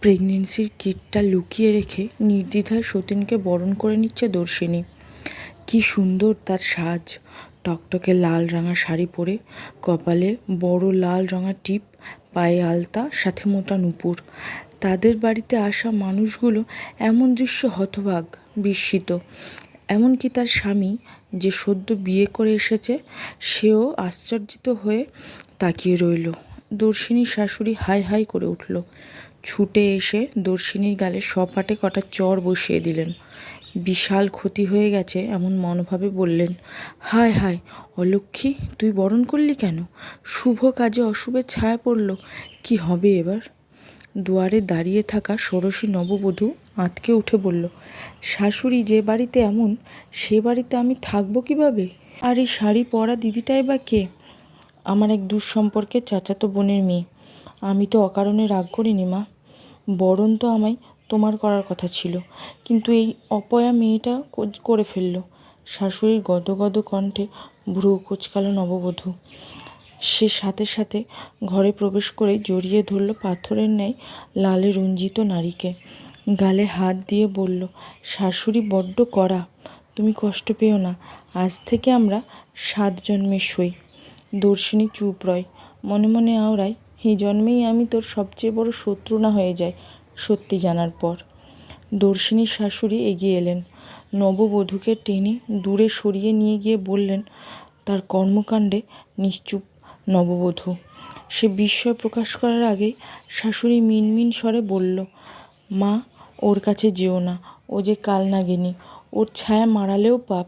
প্রেগনেন্সির কিটটা লুকিয়ে রেখে নির্দ্বিধায় সতীনকে বরণ করে নিচ্ছে দর্শিনী। কি সুন্দর তার সাজ! টকটকে লাল রাঙা শাড়ি পরে, কপালে বড় লাল রঙা টিপ, পায়ে আলতা, সাথে মোটা নূপুর। তাদের বাড়িতে আসা মানুষগুলো এমন দৃশ্য হতবাক, বিস্মিত। এমনকি তার স্বামী, যে সদ্য বিয়ে করে এসেছে, সেও আশ্চর্যিত হয়ে তাকিয়ে রইল। দর্শিনীর শাশুড়ি হাই হাই করে উঠল। ছুটে এসে দর্শিনীর গালে সপাটে কটা চড় বসিয়ে দিলেন। বিশাল ক্ষতি হয়ে গেছে এমন মনোভাবে বললেন, হায় হায় অলক্ষ্মী, তুই বরণ করলি কেন? শুভ কাজে অশুভের ছায়া পড়ল, কি হবে এবার? দুয়ারে দাঁড়িয়ে থাকা ষোড়শী নববধূ আঁতকে উঠে বলল, শাশুড়ি যে বাড়িতে এমন, সে বাড়িতে আমি থাকবো কিভাবে? আর এই শাড়ি পরা দিদিটাই বা কে? আমার এক দূর সম্পর্কের চাচাতো বোনের মেয়ে। আমি তো অকারণে রাগ করিনি মা। বরণ তো আমায় তোমার করার কথা ছিল, কিন্তু এই অপয়া মেয়েটা করে ফেলল। শাশুড়ির গদগদ কণ্ঠে ভ্রু কুঁচকাল নববধূ। সে সাথে সাথে ঘরে প্রবেশ করে জড়িয়ে ধরল পাথরের ন্যায় লালে রঞ্জিত নারীকে। গালে হাত দিয়ে বলল, শাশুড়ি বড্ড কড়া, তুমি কষ্ট পেও না। আজ থেকে আমরা 7 জন্মের সই। দর্শিনী চুপ রয়, মনে মনে আওড়ায়, এই জন্মেই আমি তোর সবচেয়ে বড় শত্রু না হয়ে যায় সত্যি জানার পর। দর্শিনীর শাশুড়ি এগিয়ে এলেন, নববধূকে টেনে দূরে সরিয়ে নিয়ে গিয়ে বললেন, তার কর্মকাণ্ডে নিশ্চুপ নববধূ। সে বিস্ময় প্রকাশ করার আগেই শাশুড়ি মিনমিন স্বরে বলল, মা, ওর কাছে যেও না, ও যে কালনাগিনী, ওর ছায়া মারালেও পাপ।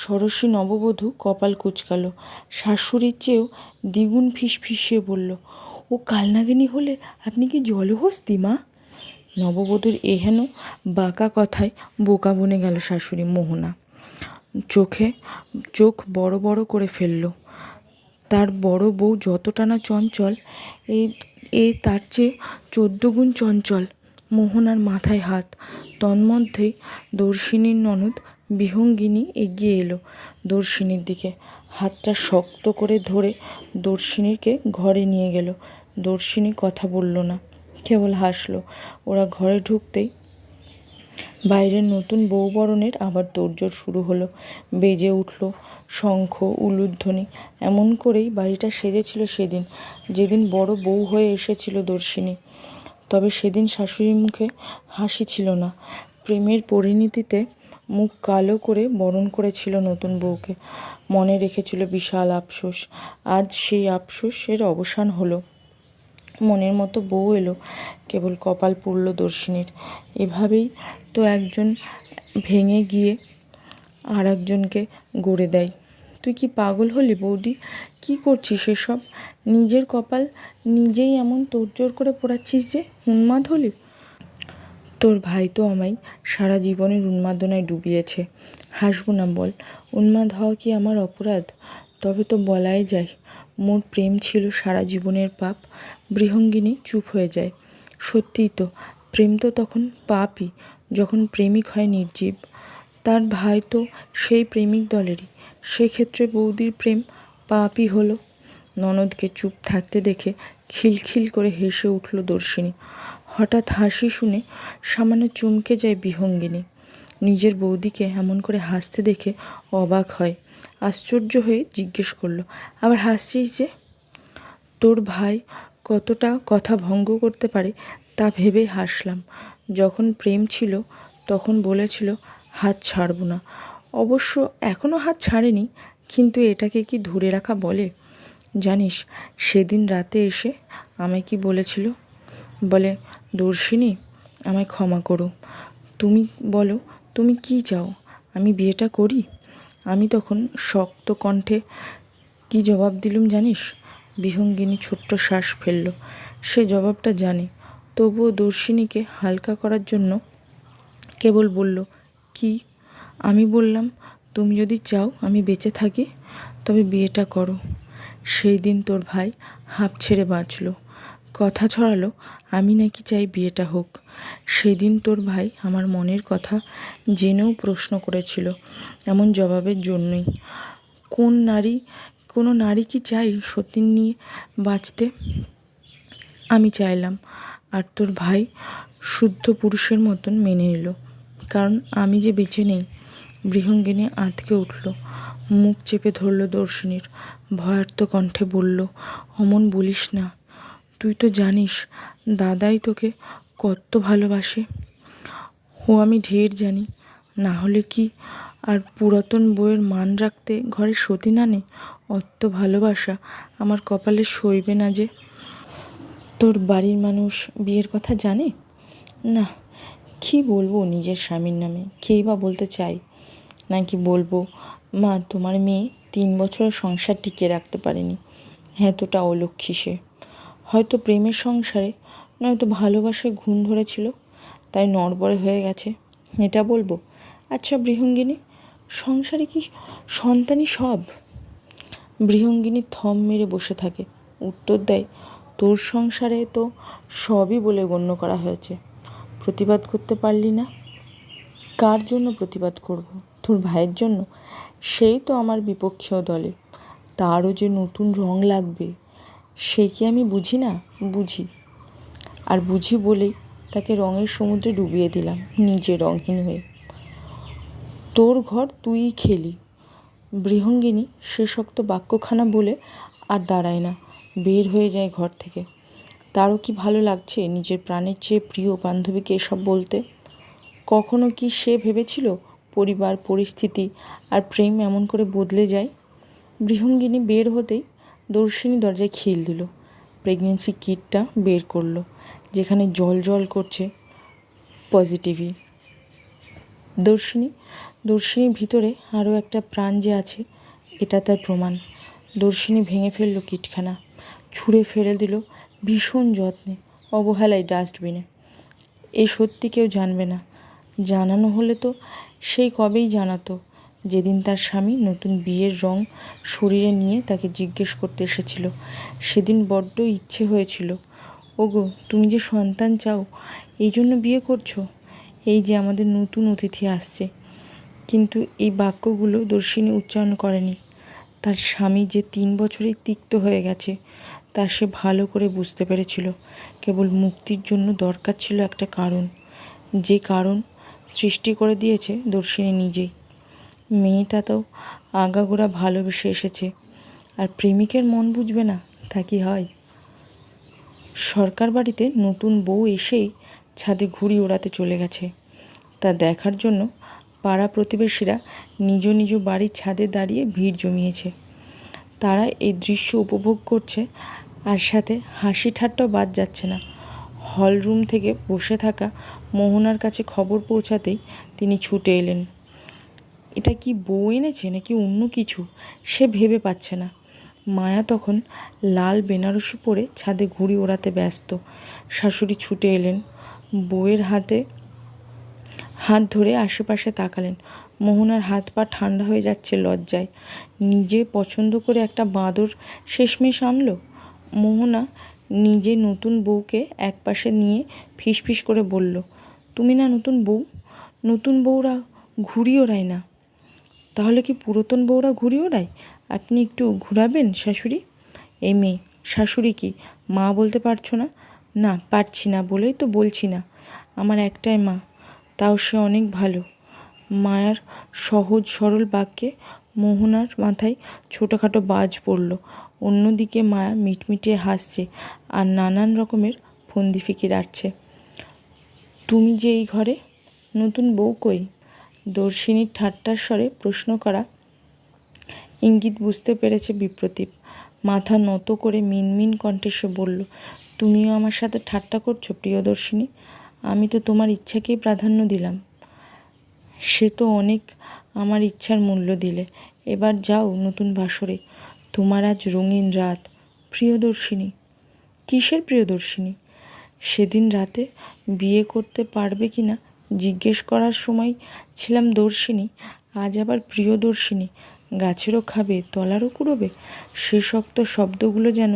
ষোড়শী নববধূ কপাল কুঁচকাল। শাশুড়ির চেয়েও দ্বিগুণ ফিসফিসিয়ে বলল, ও কালনাগিনী হলে আপনি কি জলহস্তি মা? নববধূর এহেন বাঁকা কথায় বোকা বনে গেল শাশুড়ি মোহনা। চোখ বড় বড় করে ফেলল। তার বড় বউ যতটা না চঞ্চল, এ তার চেয়ে 14 গুণ চঞ্চল। মোহনার মাথায় হাত। তন্মধ্যেই দর্শিনীর ননদ বিহঙ্গিনী এগিয়ে এলো দর্শিনীর দিকে। হাতটা শক্ত করে ধরে দর্শিনীকে ঘরে নিয়ে গেল। দর্শিনী কথা বলল না, কেবল হাসলো। ওরা ঘরে ঢুকতেই বাইরের নতুন বউবরণের আবার তোড়জোড় শুরু হলো। বেজে উঠল শঙ্খ, উলুধ্বনি। এমন করেই বাড়িটা সেজেছিল সেদিন, যেদিন বড় বউ হয়ে এসেছিল দর্শিনী। তবে সেদিন শাশুড়ির মুখে হাসি ছিল না। প্রেমের পরিণতিতে মুখ কালো করে বরণ করেছিল নতুন বউকে। মনে রেখেছিল বিশাল আফসোস। আজ সেই আফসোসের অবসান হলো। মনের মতো বউ এলো, কেবল কপাল পুড়ল দর্শিনীর। এভাবেই তো একজন ভেঙে গিয়ে আর একজনকে গড়ে দেয়। তুই কি পাগল হলি বৌদি? কি করছিস এসব? নিজের কপাল নিজেই এমন তোড়জোড় করে পোড়াচ্ছিস যে উন্মাদ হলি? তোর ভাই তো আমায় সারা জীবনের উন্মাদনায় ডুবিয়েছে। হাসবো না বল? উন্মাদ হওয়া কি আমার অপরাধ? তবে তো বলাই যায়, মোর প্রেম ছিল সারা জীবনের পাপ। বৃহঙ্গিনী চুপ হয়ে যায়। সত্যিই তো, প্রেম তো তখন পাপই যখন প্রেমিক হয় নির্জীব। তার ভাই তো সেই প্রেমিক দলেরই। সেক্ষেত্রে বৌদির প্রেম পাপই হলো। ননদকে চুপ থাকতে দেখে খিলখিল করে হেসে উঠল দর্শিনী। হঠাৎ হাসি শুনে সামান্য চমকে যায় বিহঙ্গিনী। নিজের বৌদিকে এমন করে হাসতে দেখে অবাক হয়। আশ্চর্য হয়ে জিজ্ঞেস করলো, আবার হাসছিস যে? তোর ভাই কতটা কথা ভঙ্গ করতে পারে তা ভেবেই হাসলাম। যখন প্রেম ছিল তখন বলেছিল হাত ছাড়বো না। অবশ্য এখনও হাত ছাড়েনি, কিন্তু এটাকে কি ধরে রাখা বলে? জানিস সেদিন রাতে এসে আমায় কি বলেছিল? বলে, দর্শিনী, আমায় ক্ষমা করো। তুমি বলো, তুমি কি চাও আমি বিয়েটা করি? আমি তখন শক্ত কণ্ঠে কি জবাব দিলুম জানিস? বিহঙ্গিনী ছোট্ট শ্বাস ফেলল। সে জবাবটা জানে, তবুও দর্শিনীকে হালকা করার জন্য কেবল বলল, কি? আমি বললাম, তুমি যদি চাও আমি বেঁচে থাকি, তবে বিয়েটা করো। সেই দিন তোর ভাই হাঁপ ছেড়ে বাঁচল। কথা ছড়ালো আমি নাকি চাই বিয়েটা হোক। সেদিন তোর ভাই আমার মনের কথা জেনেও প্রশ্ন করেছিল এমন জবাবের জন্যই। কোনো নারী কি চাই সতীন নিয়ে বাঁচতে? আমি চাইলাম। আর তোর ভাই শুদ্ধ পুরুষের মতন মেনে নিল, কারণ আমি যে বেঁচে নেই। বৃহঙ্গিনী আঁতকে উঠল, মুখ চেপে ধরল দর্শিনীর, ভয়ার্ত কণ্ঠে বলল, অমন বলিস না। তুই তো জানিস দাদাই তোকে কত ভালোবাসে। ও আমি ঢের জানি, না হলে কি আর পুরাতন বইয়ের মান রাখতে ঘরে সতীন আনে? অত ভালোবাসা আমার কপালে সইবে না যে। তোর বাড়ির মানুষ বিয়ের কথা জানে? না, কি বলবো নিজের স্বামীর নামে, কেই বা বলতে চাই? নাকি বলবো, মা তোমার মেয়ে 3 বছরের সংসার টিকিয়ে রাখতে পারেনি, এতটা অলক্ষী সে। হয়তো প্রেমের সংসারে নয়তো ভালোবাসায় ঘুণ ধরেছিল, তাই নড়বড়ে হয়ে গেছে, এটা বলবো? আচ্ছা বৃহঙ্গিনী, সংসারে কি সন্তানই সব? বৃহঙ্গিনী থম মেরে বসে থাকে, উত্তর দেয়, তোর সংসারে তো সবই বলে গণ্য করা হয়েছে। প্রতিবাদ করতে পারলি না? কার জন্য প্রতিবাদ করব? তোর ভাইয়ের জন্য? সেই তো আমার বিপক্ষীয় দলে, তারও যে নতুন রং লাগবে সে কি আমি বুঝি না? বুঝি, আর বুঝি বলেই তাকে রঙের সমুদ্রে ডুবিয়ে দিলাম, নিজে রঙহীন হয়ে। তোর ঘর তুই খেলি। বৃহঙ্গিনী শেষোক্ত বাক্যখানা বলে আর দাঁড়ায় না, বের হয়ে যায় ঘর থেকে। তারও কি ভালো লাগছে নিজের প্রাণের চেয়ে প্রিয় বান্ধবীকে এসব বলতে? কখনো কি সে ভেবেছিল পরিবার, পরিস্থিতি আর প্রেম এমন করে বদলে যায়? বৃহঙ্গিনী বের হতেই দর্শিনী দরজায় খিল দিল, প্রেগনেন্সি কিটটা বের করলো, যেখানে জল জল করছে পজিটিভই। দর্শিনীর ভিতরে আরও একটা প্রাণ যে আছে, এটা তার প্রমাণ। দর্শিনী ভেঙে ফেলল কিটখানা, ছুঁড়ে ফেলে দিল ভীষণ যত্নে, অবহেলায় ডাস্টবিনে। এই সত্যি কেউ জানবে না। জানানো হলে তো সেই কবেই জানাতো, যেদিন তার স্বামী নতুন বিয়ের রং শরীরে নিয়ে তাকে জিজ্ঞেস করতে এসেছিল। সেদিন বড্ড ইচ্ছে হয়েছিল, ওগো তুমি যে সন্তান চাও, এই জন্য বিয়ে করছো? এই যে আমাদের নতুন অতিথি আসছে। কিন্তু এই বাক্যগুলো দর্শিনী উচ্চারণ করেনি। তার স্বামী যে 3 বছরেই তিক্ত হয়ে গেছে তা সে ভালো করে বুঝতে পেরেছিল। কেবল মুক্তির জন্য দরকার ছিল একটা কারণ, যে কারণ সৃষ্টি করে দিয়েছে দর্শিনী নিজেই। মেয়েটা তো আগাগোড়া ভালোবেসে এসেছে, আর প্রেমিকের মন বুঝবে না, তা কি হয়? সরকার বাড়িতে নতুন বউ এসেই ছাদে ঘুড়ি ওড়াতে চলে গেছে। তা দেখার জন্য পাড়া প্রতিবেশীরা নিজ নিজ বাড়ির ছাদে দাঁড়িয়ে ভিড় জমিয়েছে। তারা এই দৃশ্য উপভোগ করছে, আর সাথে হাসি ঠাট্টাও বাদ যাচ্ছে না। হল রুম থেকে বসে থাকা মোহনার কাছে খবর পৌঁছাতেই তিনি ছুটে এলেন। এটা কি বউ এনেছে নাকি অন্য কিছু সে ভেবে পাচ্ছে না। মায়া তখন লাল বেনারসি পরে ছাদে ঘুড়ি ওড়াতে ব্যস্ত। শাশুড়ি ছুটে এলেন, বউয়ের হাত ধরে আশেপাশে তাকালেন। মোহনার হাত পা ঠান্ডা হয়ে যাচ্ছে লজ্জায়। নিজে পছন্দ করে একটা বাঁদর শেষমেশ আনলো। মোহনা নিজে নতুন বউকে একপাশে নিয়ে ফিসফিস করে বলল, তুমি না নতুন বউ? নতুন বউরা ঘুড়ি ওড়ায় না। তাহলে কি পুরাতন বউরা ঘুড়ি ওড়ায়? আপনি একটু ঘুরাবেন শাশুড়ি? এই মেয়ে, শাশুড়ি কি মা বলতে পারছো না? না পারছি না বলেই তো বলছি না। আমার একটাই মা, তাও সে অনেক ভালো। মায়ার সহজ সরল বাক্যে মোহনার মাথায় ছোটোখাটো বাজ পড়ল। অন্যদিকে মায়া মিটমিটিয়ে হাসছে আর নানান রকমের ফন্দি ফিকির আঁটছে। তুমি যে এই ঘরে, নতুন বউ কই? দর্শিনীর ঠাট্টার স্বরে প্রশ্ন করা ইঙ্গিত বুঝতে পেরেছে বিপ্রতীপ। মাথা নত করে মিনমিন কণ্ঠে সে বলল, তুমিও আমার সাথে ঠাট্টা করছো প্রিয়দর্শিনী? আমি তো তোমার ইচ্ছাকেই প্রাধান্য দিলাম। সে তো অনেক আমার ইচ্ছার মূল্য দিলে। এবার যাও নতুন বাসরে, তোমার আজ রঙিন রাত। প্রিয়দর্শিনী? কিসের প্রিয়দর্শিনী? সেদিন রাতে বিয়ে করতে পারবে কি না জিজ্ঞেস করার সময় ছিলাম দর্শিনী, আজ আবার প্রিয়দর্শিনী। গাছেরও খাবে, তলারও কুড়োবে? সে শক্ত শব্দগুলো যেন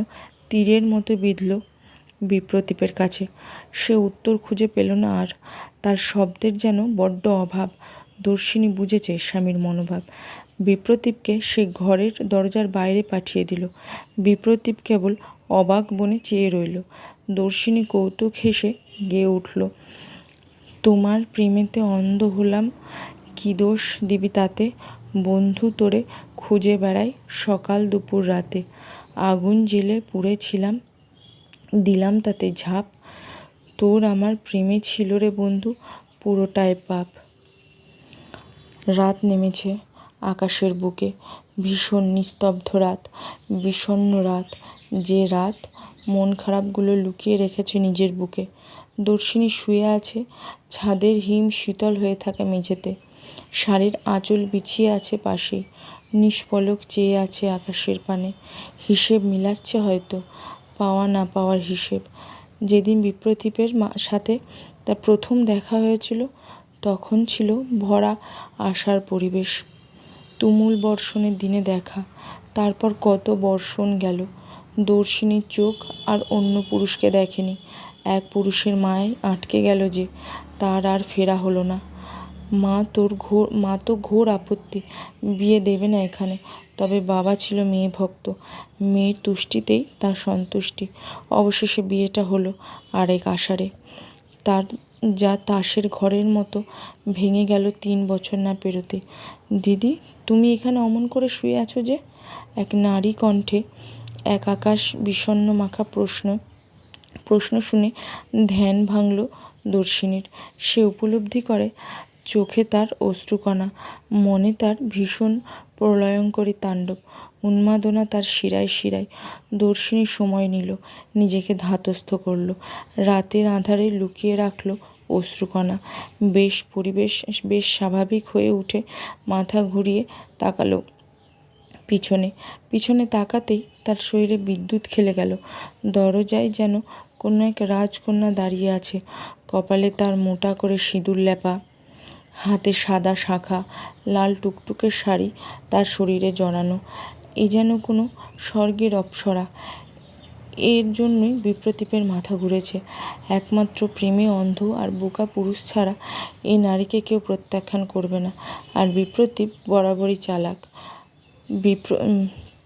তীরের মতো বিঁধল বিপ্রতীপের কাছে। সে উত্তর খুঁজে পেল না আর। তার শব্দের যেন বড্ড অভাব। দর্শিনী বুঝেছে স্বামীর মনোভাব। বিপ্রতীপকে সে ঘরের দরজার বাইরে পাঠিয়ে দিল। বিপ্রতীপ কেবল অবাক বনে চেয়ে রইল। দর্শিনী কৌতুক হেসে গেয়ে উঠল, তোমার প্রেমেতে অন্ধ হলাম, কি দোষ দিবি তাতে? বন্ধু তোরে খুঁজে বেড়াই সকাল দুপুর রাতে, আগুন জেলে পুড়েছিলাম, দিলাম তাতে ঝাঁপ, তোর আমার প্রেমে ছিল রে বন্ধু পুরোটাই পাপ। রাত নেমেছে আকাশের বুকে, ভীষণ নিস্তব্ধ রাত, বিষণ্ণ রাত, যে রাত মন খারাপগুলো লুকিয়ে রেখেছে নিজের বুকে। দর্শিনী শুয়ে আছে ছাদের হিম শীতল হয়ে থাকা মেঝেতে, শাড়ির আঁচল বিছিয়ে আছে পাশেই, নিষ্পলক চেয়ে আছে আকাশের পানে, হিসেব মিলাচ্ছে হয়তো, পাওয়া না পাওয়ার হিসেব। যেদিন বিপ্রদীপের সাথে তার প্রথম দেখা হয়েছিল তখন ছিল ভরা আশার পরিবেশ। তুমুল বর্ষণের দিনে দেখা, তারপর কত বর্ষণ গেল, দর্শিনীর চোখ আর অন্য পুরুষকে দেখেনি, এক পুরুষের মায়ায় আটকে গেল যে, তার আর ফেরা হলো না। মা তো ঘোর আপত্তি, বিয়ে দেবে না এখানে, তবে বাবা ছিল মেয়ে ভক্ত, মেয়ের তুষ্টিতেই তার সন্তুষ্টি। অবশেষে বিয়েটা হলো আরেক আষাঢ়ে, তার যা তাসের ঘরের মতো ভেঙে গেল 3 বছর না পেরোতে। দিদি, তুমি এখানে অমন করে শুয়ে আছো যে? এক নারী কণ্ঠে এক আকাশ বিষণ্ণ মাখা প্রশ্ন শুনে ধ্যান ভাঙল দর্শিনীর। সে উপলব্ধি করে চোখে তার অশ্রুকণা, মনে তার ভীষণ প্রলয়ঙ্করী তাণ্ডব, উন্মাদনা তার শিরায় শিরায়। দর্শিনী সময় নিল, নিজেকে ধাতস্থ করল, রাতের আঁধারে লুকিয়ে রাখল অশ্রুকণা। পরিবেশ বেশ স্বাভাবিক হয়ে উঠে মাথা ঘুরিয়ে তাকালো পিছনে তাকাতেই তার শরীরে বিদ্যুৎ খেলে গেল। দরজায় যেন কোনো এক রাজকন্যা দাঁড়িয়ে আছে, কপালে তার মোটা করে সিঁদুর লেপা, হাতে সাদা শাঁখা, লাল টুকটুকে শাড়ি তার শরীরে জড়ানো। এ যেন কোনো স্বর্গের অপ্সরা। এর জন্যই বিপ্রদীপের মাথা ঘুরেছে। একমাত্র প্রেমে অন্ধ আর বোকা পুরুষ ছাড়া এই নারীকে কেউ প্রত্যাখ্যান করবে না। আর বিপ্রদীপ বরাবরই চালাক।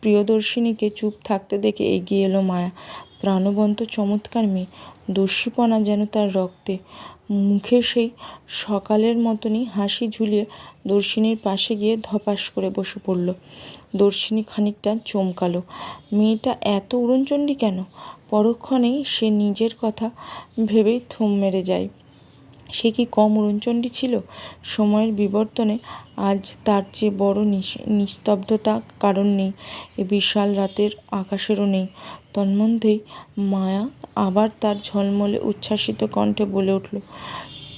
প্রিয়দর্শিনীকে চুপ থাকতে দেখে এগিয়ে এলো মায়া। প্রাণবন্ত চমৎকার মেয়ে, দস্যিপনা যেন তার রক্তে। মুখে সেই সকালের মতনই হাসি ঝুলিয়ে দর্শিনীর পাশে গিয়ে ধপাস করে বসে পড়ল। দর্শিনী খানিকটা চমকালো, মেয়েটা এত উড়নচণ্ডী কেন? পরক্ষণেই সে নিজের কথা ভেবেই থম মেরে যায়। সে কি কম উড়নচণ্ডী ছিল? সময়ের বিবর্তনে আজ তার চেয়ে বড় নিস্তব্ধতা কারণ নেই, এ বিশাল রাতের আকাশেরও নেই। তন্মধ্যেই মায়া আবার তার ঝলমলে উচ্ছ্বাসিত কণ্ঠে বলে উঠল,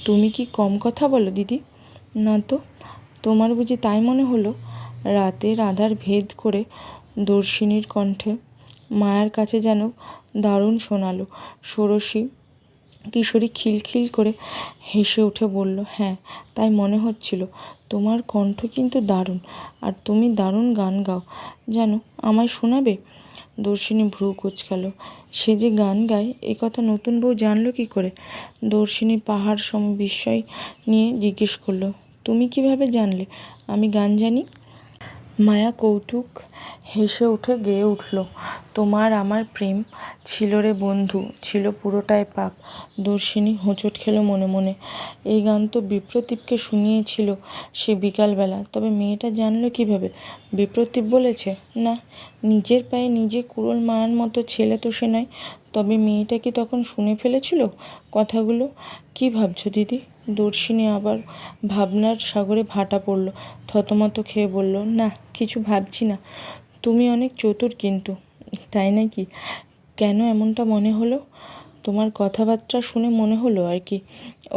তুমি কি কম কথা বলো দিদি? না তো, তোমার বুঝি তাই মনে হলো? রাতের আধার ভেদ করে দর্শিনীর কণ্ঠে মায়ার কাছে যেন দারুণ শোনালো। ষোড়শী কিশোরী খিলখিল করে হেসে উঠে বলল, হ্যাঁ, তাই মনে হচ্ছিল। তোমার কণ্ঠ কিন্তু দারুণ, আর তুমি দারুণ গান গাও। জানো, আমায় শোনাবে? দর্শিনী ভ্রু কুঁচকাল। সে যে গান গায় এ কথা নতুন বউ জানল কি করে? দর্শিনী পাহাড় সম বিস্ময় নিয়ে জিজ্ঞেস করল, তুমি কিভাবে জানলে আমি গান জানি? মায়া কৌতুক হেসে উঠে গেয়ে উঠল, তোমার আমার প্রেম ছিল রে বন্ধু, ছিল পুরোটাই পাপ। দর্শিনী হোঁচট খেল মনে মনে। এই গান তো বিপ্রদীপকে শুনিয়েছিল সে বিকালবেলা, তবে মেয়েটা জানলো কিভাবে? বিপ্রদীপ বলেছে? না, নিজের পায়ে নিজে কুড়োল মারার মতো ছেলে তো সে নয়। তবে মেয়েটা কি তখন শুনে ফেলেছিল কথাগুলো? কি ভাবছো দিদি? দর্শিনী আবার ভাবনার সাগরে ভাটা পড়ল। থতমত খেয়ে বলল, না, কিছু ভাবছি না। তুমি অনেক চতুর কিন্তু। তাই নাকি? কেন এমনটা মনে হলো? তোমার কথাবার্তা শুনে মনে হলো আর কি।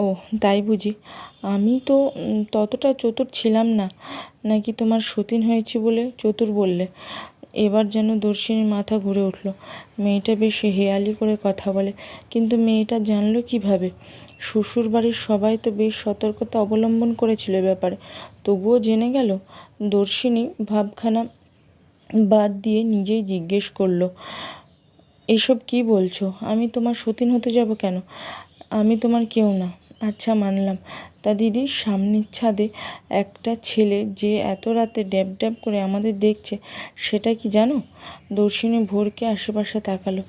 ও, তাই বুঝি? আমি তো ততটা চতুর ছিলাম না। নাকি তোমার সতীন হয়েছি বলে চতুর বললে? এবার যেন দর্শিনীর মাথা ঘুরে উঠল। মেয়েটা বেশ হেয়ালি করে কথা বলে, কিন্তু মেয়েটা জানলো কিভাবে? শ্বশুর বাড়ির সবাই তো বেশ সতর্কতা অবলম্বন করেছিল ব্যাপারে, তবুও জেনে গেল? দর্শিনী ভাবখানা বাদ দিয়ে নিজেই জিজ্ঞেস করলো, এসব কি বলছো? আমি তোমার সতীন হতে যাব কেন? আমি তোমার কেউ না। আচ্ছা, মানলাম। তা দিদি, সামনের ছাদে একটা ছেলে যে এত রাতে ড্যাব ড্যাব করে আমাদের দেখছে, সেটা কি জানো? দর্শিনী ভোরকে আশেপাশে তাকালো।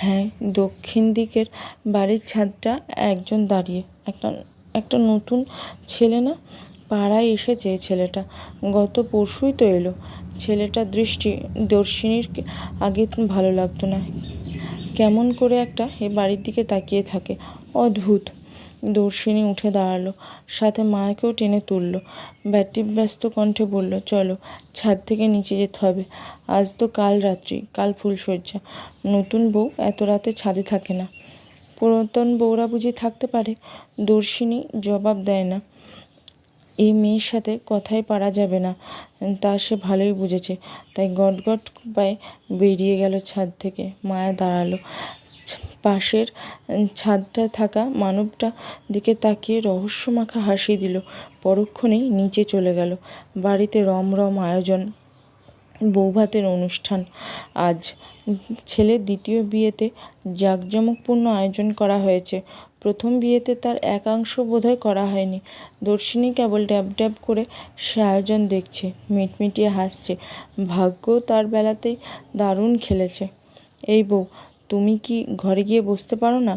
হ্যাঁ, দক্ষিণ দিকের বাড়ির ছাদটা একজন দাঁড়িয়ে। একটা একটা নতুন ছেলে না, পাড়ায় এসেছে ছেলেটা, গত পরশুই তো এলো। ছেলেটার দৃষ্টি দর্শিনীর আগে ভালো লাগতো না, কেমন করে একটা এ বাড়ির দিকে তাকিয়ে থাকে, অদ্ভুত। দর্শিনী উঠে দাঁড়ালো, সাথে মায়াকেও টেনে তুললো। ব্যতিব্যস্ত কণ্ঠে বলল, চলো, ছাদ থেকে নিচে যেতে হবে। আজ তো কাল রাত্রি, কাল ফুলশয্যা। নতুন বউ এত রাতে ছাদে থাকে না। পুরাতন বউরা বুঝি থাকতে পারে? দর্শিনী জবাব দেয় না। এই মেয়ের সাথে কথাই পারা যাবে না, তা সে ভালোই বুঝেছে। তাই গটগট পায়ে বেরিয়ে গেল ছাদ থেকে। মায়া দাঁড়ালো, পাশের ছাদটা থাকা মানবটা দিকে তাকিয়ে রহস্যমাখা হাসি দিল। পরক্ষণেই নিচে চলে গেল। বাড়িতে রমরম আয়োজন, বৌভাতের অনুষ্ঠান। আজ ছেলের দ্বিতীয় বিয়েতে জাঁকজমকপূর্ণ আয়োজন করা হয়েছে। প্রথম বিয়েতে তার একাংশ বোধহয় করা হয়নি। দর্শিনী কেবল ড্যাব ড্যাব করে সে আয়োজন দেখছে, মিটমিটিয়ে হাসছে। ভাগ্য তার বেলাতেই দারুণ খেলেছে। এই বউ, তুমি কি ঘরে গিয়ে বসতে পারো না?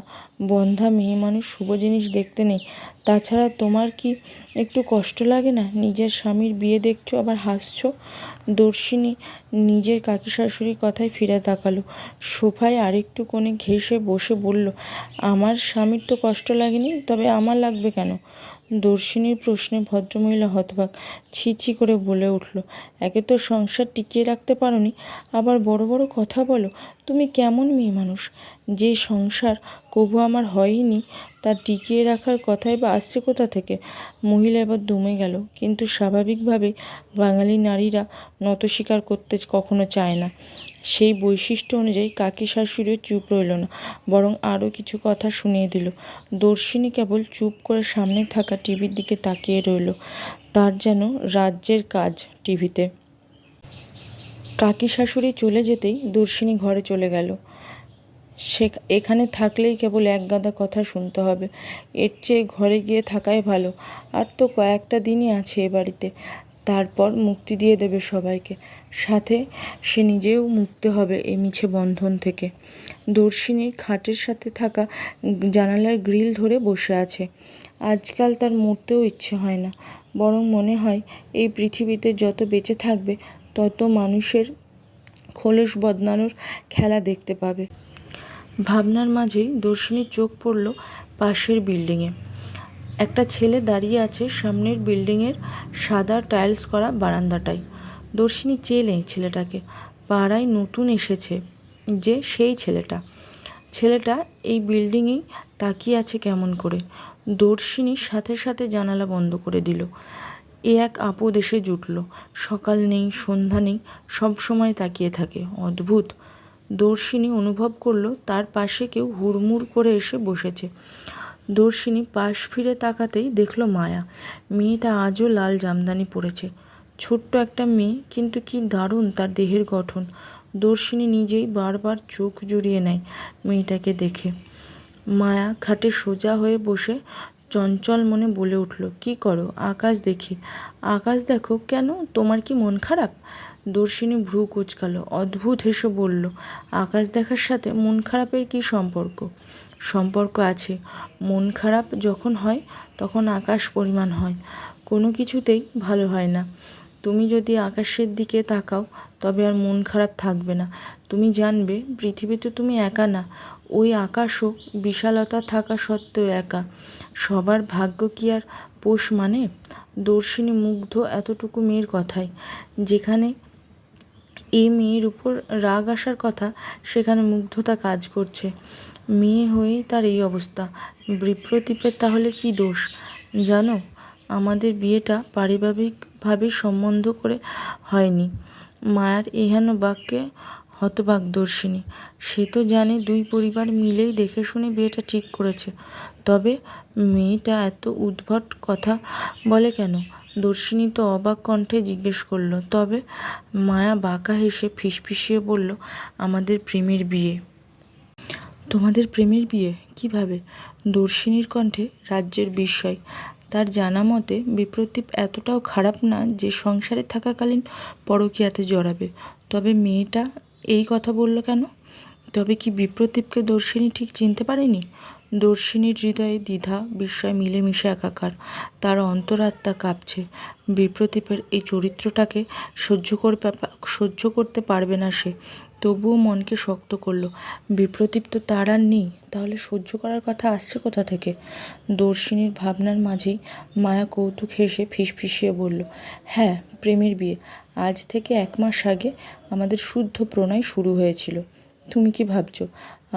বন্ধ্যা মেয়ে মানুষ, শুভ জিনিস দেখতে নেই। তাছাড়া তোমার কি একটু কষ্ট লাগে না? নিজের স্বামীর বিয়ে দেখছো আবার হাসছো। দর্শিনী নিজের কাকি শাশুড়ির কথায় ফিরে তাকালো। সোফায় আরেকটু কোণে ঘেঁষে বসে বলল, আমার স্বামীর তো কষ্ট লাগেনি, তবে আমার লাগবে কেন? দর্শিনীর প্রশ্নে ভদ্রমহিলা হতবাক, ছি ছি করে বলে উঠল, একে তো সংসার টিকিয়ে রাখতে পারোনি, আবার বড় বড় কথা বলো। তুমি কেমন মেয়ে মানুষ? যে সংসার কভু আমার হয়নি, তা টিকিয়ে রাখার কথাই বা আসছে কোথা থেকে? মহিলা এবার দমে গেল, কিন্তু স্বাভাবিকভাবেই বাঙালি নারীরা নত স্বীকার করতে কখনো চায় না। সেই বৈশিষ্ট্য অনুযায়ী কাকি শাশুড়িও চুপ রইল না, বরং আরও কিছু কথা শুনিয়ে দিল। দর্শিনী কেবল চুপ করে সামনে থাকা টিভির দিকে তাকিয়ে রইল। তার যেন রাজ্যের কাজ টিভিতে। কাকি শাশুড়ি চলে যেতেই দর্শিনী ঘরে চলে গেল। সে এখানে থাকলেই কেবল একগাদা কথা শুনতে হবে, এর চেয়ে ঘরে গিয়ে থাকাই ভালো। আর তো কয়েকটা দিনই আছে এ বাড়িতে, তারপর মুক্তি দিয়ে দেবে সবাইকে, সাথে সে নিজেও মুক্তি হবে এই মিছে বন্ধন থেকে। দর্শিনীর খাটের সাথে থাকা জানালার গ্রিল ধরে বসে আছে। আজকাল তার মরতেও ইচ্ছে হয় না, বরং মনে হয় এই পৃথিবীতে যত বেঁচে থাকবে তত মানুষের খোলস বদলানোর খেলা দেখতে পাবে। ভাবনার মাঝেই দর্শিনীর চোখ পড়ল পাশের বিল্ডিংয়ে। একটা ছেলে দাঁড়িয়ে আছে সামনের বিল্ডিংয়ের সাদা টাইলস করা বারান্দাটায়। দর্শিনী চেনে ছেলেটাকে, পাড়ায় নতুন এসেছে যে সেই ছেলেটা এই বিল্ডিংয়েই তাকিয়ে আছে কেমন করে। দর্শিনীর সাথে সাথে জানালা বন্ধ করে দিল। এ এক আপদ এসে জুটল। সকাল নেই, সন্ধ্যা নেই, সব সময় তাকিয়ে থাকে। অদ্ভুত। দর্শিনী অনুভব করলো তার পাশে কেউ হুড়মুড় করে এসে বসেছে। দর্শিনী পাশ ফিরে তাকাতেই দেখল মায়া। মেয়েটা আজও লাল জামদানি পরেছে। ছোট্ট একটা মেয়ে, কিন্তু কি দারুণ তার দেহের গঠন। দর্শিনী নিজেই বারবার চোখ জুড়িয়ে নেয় মেয়েটাকে দেখে। মায়া খাটে সোজা হয়ে বসে চঞ্চল মনে বলে উঠল, কি করো? আকাশ দেখি। আকাশ দেখো কেন? তোমার কি মন খারাপ? দর্শিনী ভ্রু কুঁচকালো, অদ্ভুত হেসে বলল, আকাশ দেখার সাথে মন খারাপের কি সম্পর্ক? সম্পর্ক আছে। মন খারাপ যখন হয় তখন আকাশ পরিমাণ হয়, কোনো কিছুতেই ভালো হয় না। তুমি যদি আকাশের দিকে তাকাও তবে আর মন খারাপ থাকবে না। তুমি জানবে পৃথিবীতে তুমি একা না। ওই আকাশও বিশালতা থাকা সত্ত্বেও একা। সবার ভাগ্য কি আর পোষ মানে? দর্শিনী মুগ্ধ এতটুকু মেয়ের কথায়। যেখানে এই মেয়ের উপর রাগ আসার কথা, সেখানে মুগ্ধতা কাজ করছে। মেয়ে হয়েই তার এই অবস্থা। বিপ্রতীপের তাহলে কি দোষ? জানো, আমাদের বিয়েটা পারিবারিকভাবে সম্বন্ধ করে হয়নি। মায়ার এহেন বাক্যে হতবাক দর্শিনী। সে তো জানে দুই পরিবার মিলেই দেখে শুনে বিয়েটা ঠিক করেছে, তবে মেয়েটা এত উদ্ভট কথা বলে কেন? দর্শিনী তো অবাক কণ্ঠে জিজ্ঞেস করল, তবে? মায়া বাঁকা হেসে ফিসফিসিয়ে বলল, আমাদের প্রেমের বিয়ে। তোমাদের প্রেমের বিয়ে? কিভাবে? দর্শিনীর কণ্ঠে রাজ্যের বিস্ময়। তার জানা মতে বিপ্রতীপ এতটাও খারাপ না যে সংসারে থাকাকালীন পরকীয়াতে জড়াবে। তবে মেয়েটা এই কথা বলল কেন? তবে কি বিপ্রতীপকে দর্শিনী ঠিক চিনতে পারেনি? দর্শিনীর হৃদয়ে দ্বিধা বিস্ময় মিলেমিশে একাকার। তার অন্তরাত্মা কাঁপছে। বিপ্রতীপের এই চরিত্রটাকে সহ্য করতে পারবে না সে। তবুও মনকে শক্ত করল। বিপ্রতীপ তো তার আর নেই, তাহলে সহ্য করার কথা আসছে কোথা থেকে? দর্শিনীর ভাবনার মাঝেই মায়া কৌতুক হেসে ফিসফিসিয়ে বলল, হ্যাঁ, প্রেমের বিয়ে। আজ থেকে 1 মাস আগে আমাদের শুদ্ধ প্রণয় শুরু হয়েছিল। তুমি কি ভাবছো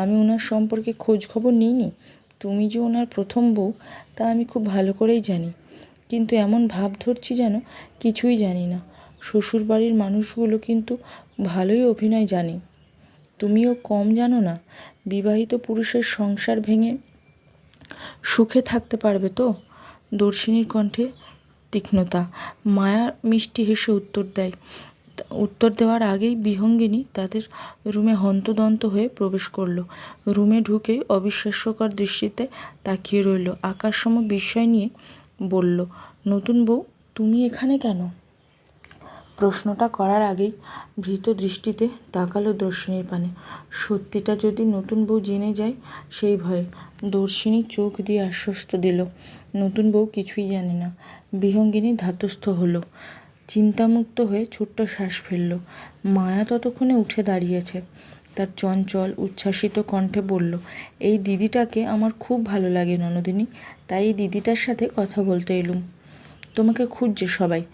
আমি ওনার সম্পর্কে খোঁজ খবর নিইনি? তুমি যে ওনার প্রথম বউ তা আমি খুব ভালো করেই জানি, কিন্তু এমন ভাব ধরছি যেন কিছুই জানি না। শ্বশুরবাড়ির মানুষগুলো কিন্তু ভালোই অভিনয় জানে। তুমিও কম জানো না। বিবাহিত পুরুষের সংসার ভেঙে সুখে থাকতে পারবে তো? দর্শিনীর কণ্ঠে তীক্ষ্ণতা। মায়া মিষ্টি হেসে উত্তর দেওয়ার আগেই বিহঙ্গিনী তাদের রুমে হন্তদন্ত হয়ে প্রবেশ করল। রুমে ঢুকেই অবিশ্বাস্যকর দৃষ্টিতে তাকিয়ে রইল। আকাশসম বিস্ময় নিয়ে বলল, নতুন বউ, তুমি এখানে কেন? প্রশ্নটা করার আগেই ভীত দৃষ্টিতে তাকালো দর্শিনীর পানে। সত্যিটা যদি নতুন বউ জেনে যায় সেই ভয়ে। দর্শিনী চোখ দিয়ে আশ্বস্ত দিল, নতুন বউ কিছুই জানে না। বিহঙ্গিনী ধাতস্থ হলো, চিন্তামুক্ত হয়ে ছোট্ট শ্বাস ফেলল। মায়া ততক্ষণে উঠে দাঁড়িয়েছে। তার চঞ্চল উচ্ছ্বাসিত কণ্ঠে বলল, এই দিদিটাকে আমার খুব ভালো লাগে ননদিনী, তাই এই দিদিটার সাথে কথা বলতে এলুম। তোমাকে খুঁজছে সবাই।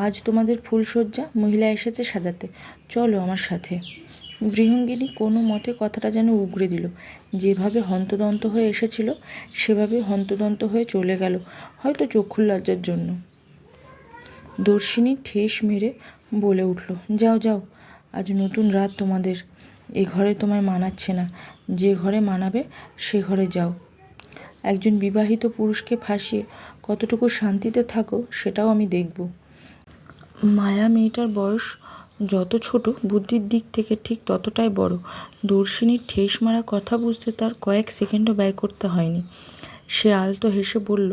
আজ তোমাদের ফুলশয্যা, মহিলা এসেছে সাজাতে, চলো আমার সাথে। বিহঙ্গিনী কোনো মতে কথাটা যেন উগরে দিল। যেভাবে হন্তদন্ত হয়ে এসেছিল সেভাবে হন্তদন্ত হয়ে চলে গেল, হয়তো চক্ষুর লজ্জার জন্য। দর্শিনী ঠেস মেরে বলে উঠল, যাও যাও, আজ নতুন রাত তোমাদের। এ ঘরে তোমায় মানাচ্ছে না। যে ঘরে মানাবে সে ঘরে যাও। একজন বিবাহিত পুরুষকে ফাঁসিয়ে কতটুকু শান্তিতে থাকো সেটাও আমি দেখব। মায়া মেয়েটার বয়স যত ছোট, বুদ্ধির দিক থেকে ঠিক ততটাই বড়। দর্শিনীর ঠেস মারা কথা বুঝতে তার কয়েক সেকেন্ডও ব্যয় করতে হয়নি। সে আলতো হেসে বলল,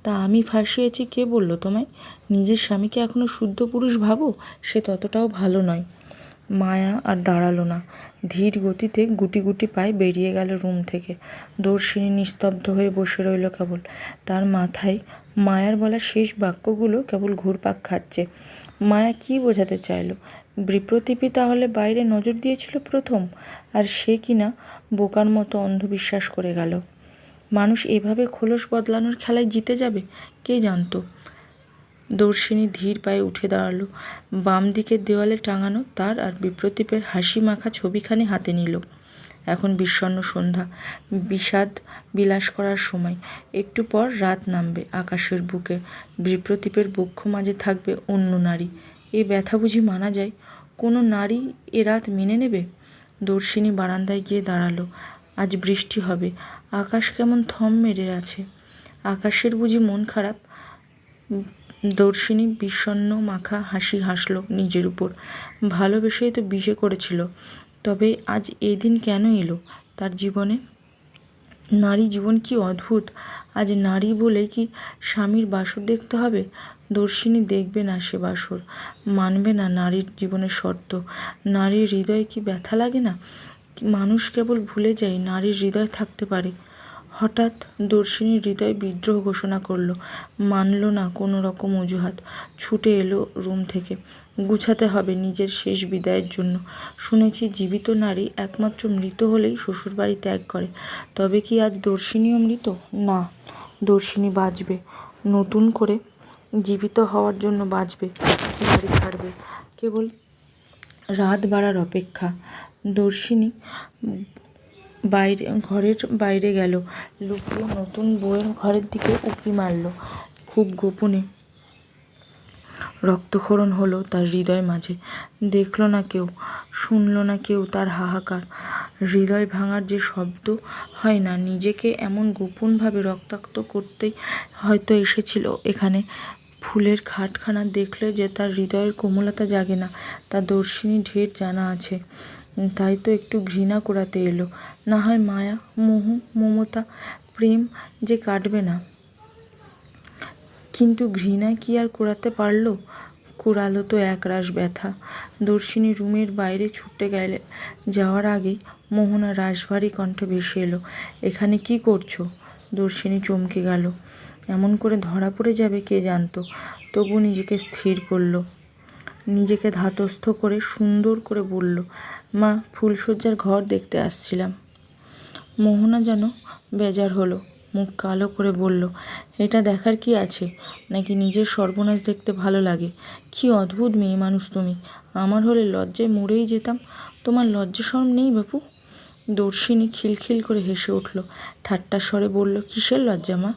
তা আমি ফাঁসিয়েছি কে বলল তোমায়? নিজের স্বামীকে এখনো শুদ্ধ পুরুষ ভাবো? সে ততটাও ভালো নয়। মায়া আর দাঁড়ালো না। ধীর গতিতে গুটি গুটি পায়ে বেরিয়ে গেল রুম থেকে। দর্শিনী নিস্তব্ধ হয়ে বসে রইল কেবল। তার মাথায় মায়ার বলা শেষ বাক্যগুলো কেবল ঘুরপাক খাচ্ছে। মায়া কি বোঝাতে চাইল? বিপ্রতীপই তাহলে বাইরে নজর দিয়েছিল প্রথম, আর সে কিনা বোকার মতো অন্ধবিশ্বাস করে গেল। মানুষ এভাবে খোলস বদলানোর খেলায় জিতে যাবে কে জানতো। দর্শিনী ধীর পায়ে উঠে দাঁড়ালো। বাম দিকের দেওয়ালে টাঙানো তার আর বিপ্রতীপের হাসি মাখা ছবিখানি হাতে নিল। এখন বিষণ্ণ সন্ধ্যা, বিষাদ বিলাস করার সময়। একটু পর রাত নামবে আকাশের বুকে। বিপ্রতীপের বক্ষ মাঝে থাকবে অন্য নারী। এ ব্যথা বুঝি মানা যায়? কোনো নারী এ রাত মেনে নেবে? দর্শিনী বারান্দায় গিয়ে দাঁড়ালো। আজ বৃষ্টি হবে। আকাশ কেমন থম মেরে আছে। আকাশের বুঝি মন খারাপ? দর্শিনী বিষণ্ণ মাখা হাসি হাসল নিজের উপর। ভালোবেসেই তো বিয়ে করেছিল, তবে আজ এই দিন কেন এলো তার জীবনে? নারী জীবন কি অদ্ভুত। আজ নারী বলে কি স্বামীর বাসর দেখতে হবে? দর্শিনী দেখবে না সে বাসর, মানবে না নারীর জীবনের শর্ত। নারীর হৃদয়ে কি ব্যথা লাগে না? মানুষ কেবল ভুলে যায় নারীর হৃদয় থাকতে পারে। হঠাৎ দর্শিনীর হৃদয় বিদ্রোহ ঘোষণা করল। মানল না কোনো রকম অজুহাত। ছুটে এলো রুম থেকে। গুছাতে হবে নিজের শেষ বিদায়ের জন্য। শুনেছি জীবিত নারী একমাত্র মৃত হলেই শ্বশুরবাড়ি ত্যাগ করে। তবে কি আজ দর্শিনীও মৃত? না, দর্শিনী বাঁচবে। নতুন করে জীবিত হওয়ার জন্য বাঁচবে, বাড়ি ছাড়বে। কেবল রাত বাড়ার অপেক্ষা। দর্শিনী ঘরের বাইরে গেল। লুকিয়ে নতুন বউয়ের ঘরের দিকে উঁকি মারল। খুব গোপনে রক্তক্ষরণ হলো তার হৃদয় মাঝে। দেখল না কেউ, শুনল না কেউ তার হাহাকার। হৃদয় ভাঙার যে শব্দ হয় না, নিজেকে এমন গোপনভাবে রক্তাক্ত করতেই হয়তো এসেছিল এখানে। ফুলের খাটখানা দেখলে যে তার হৃদয়ের কোমলতা জাগে না, তা দর্শিনী ঢের জানা আছে। তাই তো একটু ঘৃণা করাতে এলো। না হয় মায়া, মোহ, মমতা, প্রেম যে কাটবে না, কিন্তু ঘৃণা কি আর করাতে পারল? কুড়ালো তো একরাশ ব্যথা। দর্শিনী রুমের বাইরে ছুটে গেলে যাওয়ার আগেই মোহনা রাশভারী কণ্ঠে ভেসে এলো, এখানে কি করছো? দর্শিনী চমকে গেল। এমন করে ধরা পড়ে যাবে কে জানতো। তবু নিজেকে স্থির করলো, নিজেকে ধাতস্থ করে সুন্দর করে বলল, মা, ফুলশয্যার ঘর দেখতে আসছিলাম। মোহনা যেন বেজার হলো, মুখ কালো করে বলল, এটা দেখার কি আছে? নাকি নিজের সর্বনাশ দেখতে ভালো লাগে? কি অদ্ভুত মেয়ে মানুষ তুমি। আমার হলে লজ্জায় মরেই যেতাম। তোমার লজ্জা শরম নেই বাপু? দর্শিনী খিলখিল করে হেসে উঠল, ঠাট্টার স্বরে বলল, কিসের লজ্জা মা?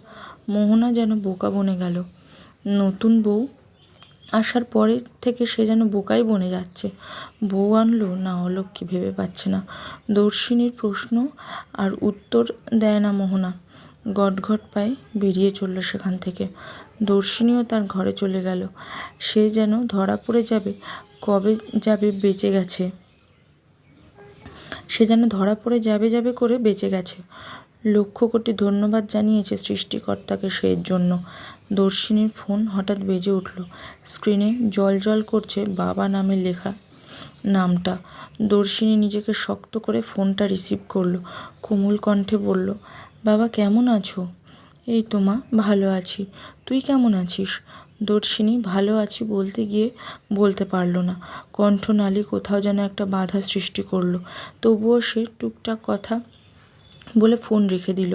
মোহনা যেন বোকা বনে গেল। নতুন বউ আসার পরে থেকে সে যেন বোকাই বনে যাচ্ছে। বউ আনলো না অলক্ষ্মী ভেবে পাচ্ছে না। দর্শিনীর প্রশ্ন আর উত্তর দেয় না মোহনা। গটগট পায়ে বেরিয়ে চলল সেখান থেকে। দর্শিনীও তার ঘরে চলে গেল। সে যেন ধরা পড়ে যাবে, কবে যাবে বেঁচে গেছে। সে যেন ধরা পড়ে যাবে যাবে করে বেঁচে গেছে। লক্ষ কোটি ধন্যবাদ জানিয়েছে সৃষ্টিকর্তাকে সে এর জন্য। দর্শিনীর ফোন হঠাৎ বেজে উঠল। স্ক্রিনে জল করছে বাবা নামের লেখা নামটা। দর্শিনী নিজেকে শক্ত করে ফোনটা রিসিভ করলো। কোমল কণ্ঠে বলল, বাবা কেমন আছো? এই তো মা, ভালো আছি। তুই কেমন আছিস? দর্শিনী ভালো আছি বলতে গিয়ে বলতে পারল না। কণ্ঠনালী কোথাও যেন একটা বাধা সৃষ্টি করলো। তবুও সে টুকটাক কথা বলে ফোন রেখে দিল।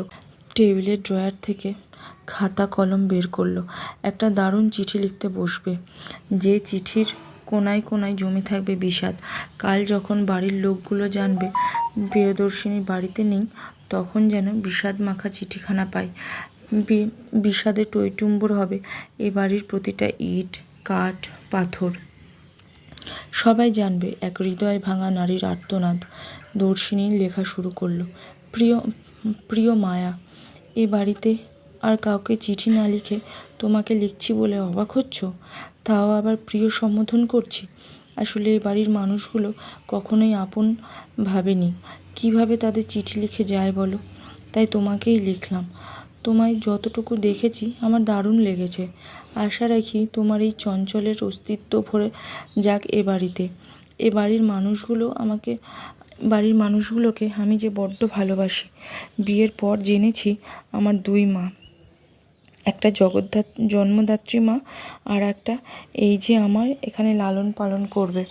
টেবিলের ড্রয়ার থেকে খাতা কলম বের করলো। একটা দারুণ চিঠি লিখতে বসবে, যে চিঠির কোনায় কোনায় জমে থাকবে বিষাদ। কাল যখন বাড়ির লোকগুলো জানবে প্রিয়দর্শিনী বাড়িতে নেই, তখন যেন বিষাদ মাখা চিঠিখানা পায়। বিষাদে টইটুম্বুর হবে এ বাড়ির প্রতিটা ইট, কাঠ, পাথর। সবাই জানবে এক হৃদয় ভাঙা নারীর আর্তনাদ। দর্শিনী লেখা শুরু করলো, প্রিয় মায়া, এ বাড়িতে আর কাউকে চিঠি না লিখে তোমাকে লিখছি বলে অবাক হচ্ছ? তাও আবার প্রিয় সম্বোধন করছি। আসলে এ বাড়ির মানুষগুলো কখনোই আপন ভাবেনি। কিভাবে তাদের চিঠি লিখে যায় বলো? তাই তোমাকেই লিখলাম। তোমায় যতটুকু দেখেছি আমার দারুণ লেগেছে। আশা রাখি তোমার এই চঞ্চলের অস্তিত্ব ভরে যাক এ বাড়িতে। এ বাড়ির মানুষগুলোকে আমি যে বড্ড ভালোবাসি। বিয়ের পর জেনেছি আমার দুই মা, একটা জন্মদাত্রী মা আর একটা এই যে আমার এখানে লালন পালন করবে।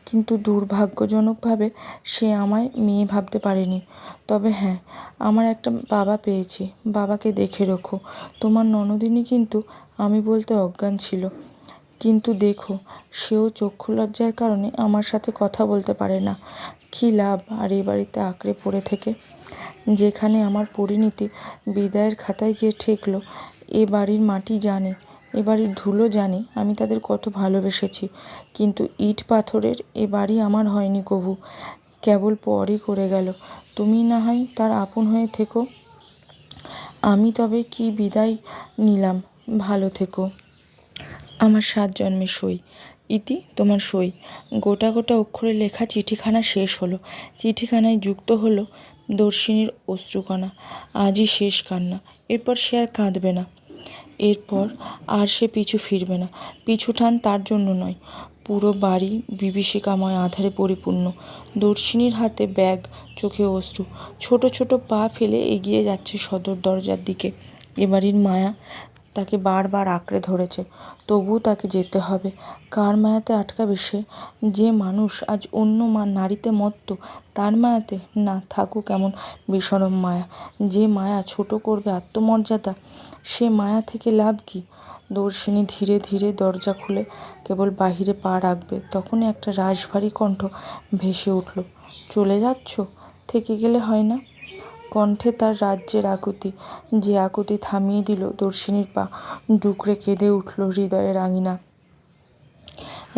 কিন্তু দুর্ভাগ্যজনকভাবে সে আমায় মেয়ে ভাবতে পারেনি। তবে হ্যাঁ, আমার একটা বাবা পেয়েছি। বাবাকে দেখে রেখো। তোমার ননদিনী কিন্তু আমি বলতে অজ্ঞান ছিল। কিন্তু দেখো, সেও চক্ষু লজ্জার কারণে আমার সাথে কথা বলতে পারে না। কী লাভ আর এ বাড়িতে আঁকড়ে পড়ে থেকে? যেখানে আমার পরিণতি বিদায়ের খাতায় গিয়ে ঠেকল, এ বাড়ির মাটি জানে, এ বাড়ির ধুলো জানে আমি তাদের কত ভালোবেসেছি। কিন্তু ইট পাথরের এ বাড়ি আমার হয়নি কভু, কেবল পরই করে গেল। তুমি না হয় তার আপন হয়ে থেকো। আমি তবে কি বিদায় নিলাম। ভালো থেকো। আমার 7 জন্মের সই। ইতি তোমার সই। গোটা গোটা অক্ষরে লেখা চিঠিখানা শেষ হলো। চিঠিখানায় যুক্ত হলো দর্শিনীর অশ্রুকণা। আজই শেষ কান্না। এরপর সে আর কাঁদবে না। এরপর আর সে পিছু ফিরবে না। পিছুটান তার জন্য নয়, পুরো বাড়ি বিভীষিকাময় আঁধারে পরিপূর্ণ। দর্শিনীর হাতে ব্যাগ, চোখে অশ্রু, ছোট ছোট পা ফেলে এগিয়ে যাচ্ছে সদর দরজার দিকে। এবাড়ির মায়া তাকে বারবার আঁকড়ে ধরেছে, তবুও তাকে যেতে হবে। কার মায়াতে আটকাবে সে? যে মানুষ আজ অন্য নারীতে মত্ত, তার মায়াতে? না, থাকুক এমন বেশরম মায়া। যে মায়া ছোট করবে আত্মমর্যাদা, সে মায়া থেকে লাভ কি? দর্শিনী ধীরে ধীরে দরজা খুলে কেবল বাহিরে পা রাখবে, তখনই একটা রাশভারী কণ্ঠ ভেসে উঠল, চলে যাচ্ছ? থেকে গেলে হয় না? কণ্ঠে তার রাজ্যের আকুতি, যে আকুতি থামিয়ে দিল দর্শিনীর পা। ডুকরে কেঁদে উঠল হৃদয়ের আঙিনা।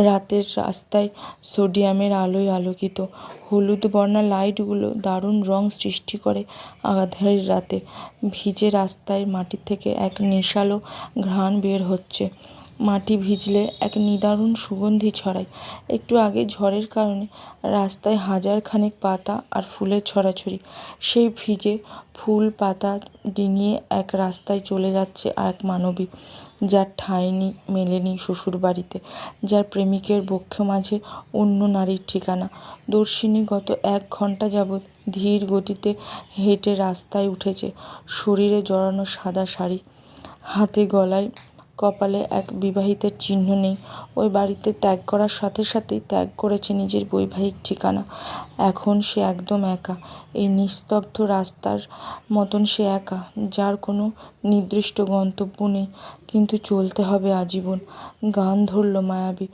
রাতের রাস্তায় সোডিয়ামের আলোয় আলোকিত হলুদ বর্ণা লাইটগুলো দারুণ রং সৃষ্টি করে আঁধারের রাতে। ভিজে রাস্তায় মাটি থেকে এক নেশালো ঘ্রাণ বের হচ্ছে। মাটি ভিজলে এক নিদারুণ সুগন্ধি ছড়ায়। একটু আগে ঝড়ের কারণে রাস্তায় হাজারখানেক পাতা আর ফুলের ছড়াছড়ি। সেই ভিজে ফুল পাতা ডিঙিয়ে এক রাস্তায় চলে যাচ্ছে এক মানবী, যার ঠাঁই মেলেনি শ্বশুরবাড়িতে, যার প্রেমিকের বক্ষ মাঝে অন্য নারীর ঠিকানা। দর্শিনী গত 1 ঘণ্টা যাবৎ ধীর গতিতে হেঁটে রাস্তায় উঠেছে। শরীরে জড়ানো সাদা শাড়ি, হাতে গলায় কপালে এক বিবাহিতের চিহ্ন নেই। ওই বাড়িতে ত্যাগ করার সাথে সাথেই ত্যাগ করেছে নিজের বৈবাহিক ঠিকানা। এখন সে একদম একা, এই নিস্তব্ধ রাস্তার মতন সে একা, যার কোনো নির্দিষ্ট গন্তব্য নেই, কিন্তু চলতে হবে আজীবন। গান ধরল মায়াবী,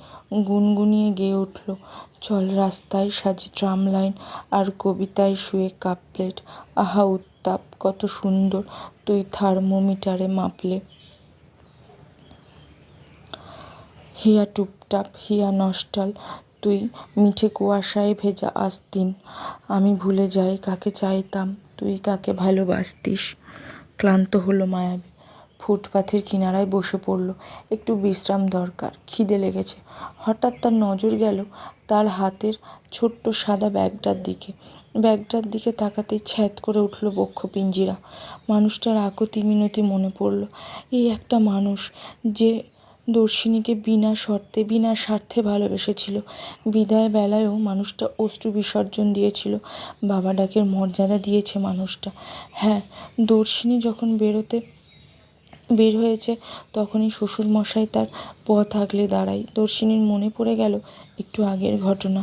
গুনগুনিয়ে গেয়ে উঠল, চল রাস্তায় সাজে ট্রাম লাইন, আর কবিতায় শুয়ে কাপ প্লেট। আহা উত্তাপ কত সুন্দর তুই থার্মোমিটারে মাপলে। হিয়া টুপটাপ হিয়া নস্টাল তুই মিঠে কুয়াশায় ভেজা আস্তিন। আমি ভুলে যাই কাকে চাইতাম, তুই কাকে ভালোবাসতিস। ক্লান্ত হলো মায়াবী, ফুটপাথের কিনারায় বসে পড়ল। একটু বিশ্রাম দরকার, খিদে লেগেছে। হঠাৎ তার নজর গেল তার হাতের ছোট্ট সাদা ব্যাগটার দিকে। ব্যাগটার দিকে তাকাতেই ছ্যাঁত করে উঠল বক্ষ পিঞ্জিরা। মানুষটার আকুতি মিনতি মনে পড়ল। এই একটা মানুষ যে দর্শিনীকে বিনা শর্তে বিনা স্বার্থে ভালোবেসেছিল। বিদায় বেলায়ও মানুষটা অশ্রু বিসর্জন দিয়েছিল, বাবা ডাকের মর্যাদা দিয়েছে মানুষটা। হ্যাঁ, দর্শিনী যখন বের হয়েছে তখনই শ্বশুরমশাই তার পথ আগলে দাঁড়ায়। দর্শিনীর মনে পড়ে গেল একটু আগের ঘটনা।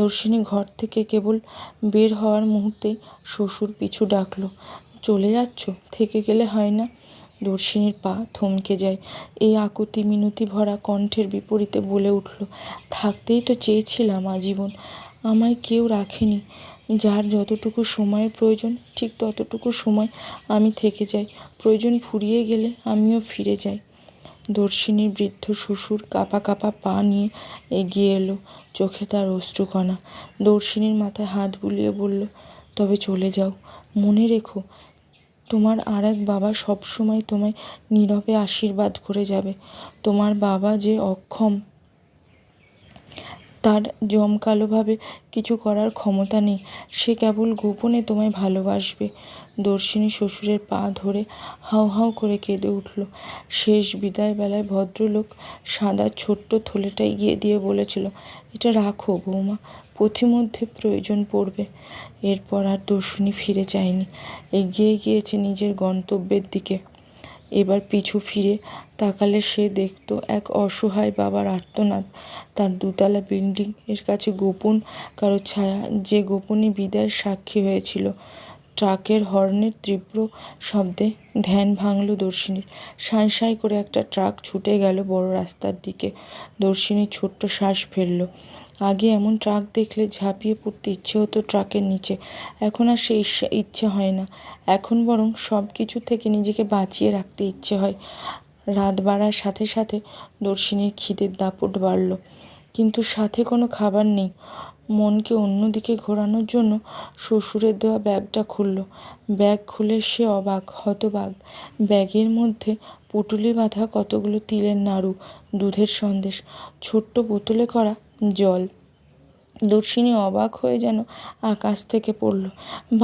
দর্শিনী ঘর থেকে কেবল বের হওয়ার মুহূর্তেই শ্বশুর পিছু ডাকল, চলে যাচ্ছ? থেকে গেলে হয় না? দর্শিনীর পা থমকে যায়। এই আকুতি মিনতি ভরা কণ্ঠের বিপরীতে বলে উঠল, থাকতেই তো চেয়েছিলাম আজীবন, আমায় কেউ রাখেনি। যার যতটুকু সময়ের প্রয়োজন ঠিক ততটুকু সময় আমি থেকে যাই, প্রয়োজন ফুরিয়ে গেলে আমিও ফিরে যাই। দর্শিনীর বৃদ্ধ শ্বশুর কাঁপা কাঁপা পা নিয়ে এগিয়ে এলো, চোখে তার অশ্রুকণা। দর্শিনীর মাথায় হাত বুলিয়ে বলল, তবে চলে যাও, মনে রেখো তোমার আর এক বাবা সবসময় তোমায় নীরবে আশীর্বাদ করে যাবে। তোমার বাবা যে অক্ষম, তার জমকালোভাবে কিছু করার ক্ষমতা নেই, সে কেবল গোপনে তোমায় ভালোবাসবে। দর্শিনী শ্বশুরের পা ধরে হাউ হাউ করে কেঁদে উঠল। শেষ বিদায় বেলায় ভদ্রলোক সাদা ছোট্ট থলেটা এগিয়ে দিয়ে বলেছিল, এটা রাখো বৌমা, পথিমধ্যে প্রয়োজন পড়বে। এরপর আর দর্শিনী ফিরে যায়নি, এগিয়ে গিয়েছে নিজের গন্তব্যের দিকে। এবার পিছু ফিরে তাকালে সে দেখত এক অসহায় বাবার আর্তনাদ, তার 2তলা বিল্ডিং এর কাছে গোপন কারো ছায়া, যে গোপনে বিদায়ের সাক্ষী হয়েছিল। ট্রাকের হর্নের তীব্র শব্দে ধ্যান ভাঙল দর্শিনীর। সাঁই সাঁই করে একটা ট্রাক ছুটে গেল বড় রাস্তার দিকে। দর্শিনী ছোট্ট শ্বাস ফেলল। আগে এমন ট্রাক দেখলে ঝাঁপিয়ে পড়তে ইচ্ছে হতো ট্রাকের নিচে, এখন আর সেই ইচ্ছে হয় না। এখন বরং সব কিছু থেকে নিজেকে বাঁচিয়ে রাখতে ইচ্ছে হয়। রাত বাড়ার সাথে সাথে দর্শিনীর খিদের দাপট বাড়ল, কিন্তু সাথে কোনো খাবার নেই। মনকে অন্যদিকে ঘোরানোর জন্য শ্বশুরের দেওয়া ব্যাগটা খুলল। ব্যাগ খুলে সে অবাক, হতবাক। ব্যাগের মধ্যে পুঁটুলি বাঁধা কতগুলো তিলের নাড়ু, দুধের সন্দেশ, ছোট্ট বোতলে করা জল। দর্শিনী অবাক হয়ে যেন আকাশ থেকে পড়ল।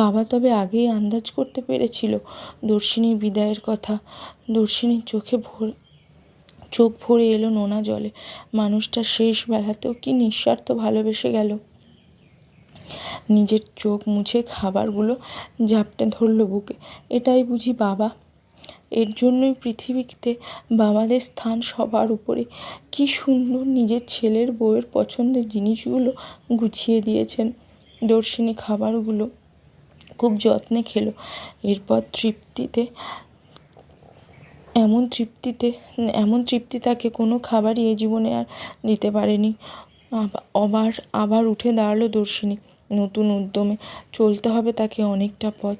বাবা তবে আগেই আন্দাজ করতে পেরেছিল দর্শিনীর বিদায়ের কথা। দর্শিনীর চোখ ভরে এলো নোনা জলে। মানুষটা শেষ বেলাতেও কি নিঃস্বার্থ ভালোবেসে গেল। নিজের চোখ মুছে খাবারগুলো ঝাপটে ধরল বুকে। এটাই বুঝি বাবা? এর জন্যই পৃথিবীতে বাবাদের স্থান সবার উপরে। কি সুন্দর নিজের ছেলের বউয়ের পছন্দের জিনিসগুলো গুছিয়ে দিয়েছেন। দর্শিনী খাবারগুলো খুব যত্নে খেলো। এরপর এমন তৃপ্তি তাকে কোনো খাবারই এ জীবনে আর দিতে পারেনি। আবার উঠে দাঁড়ালো দর্শিনী, নতুন উদ্যমে। চলতে হবে তাকে অনেকটা পথ।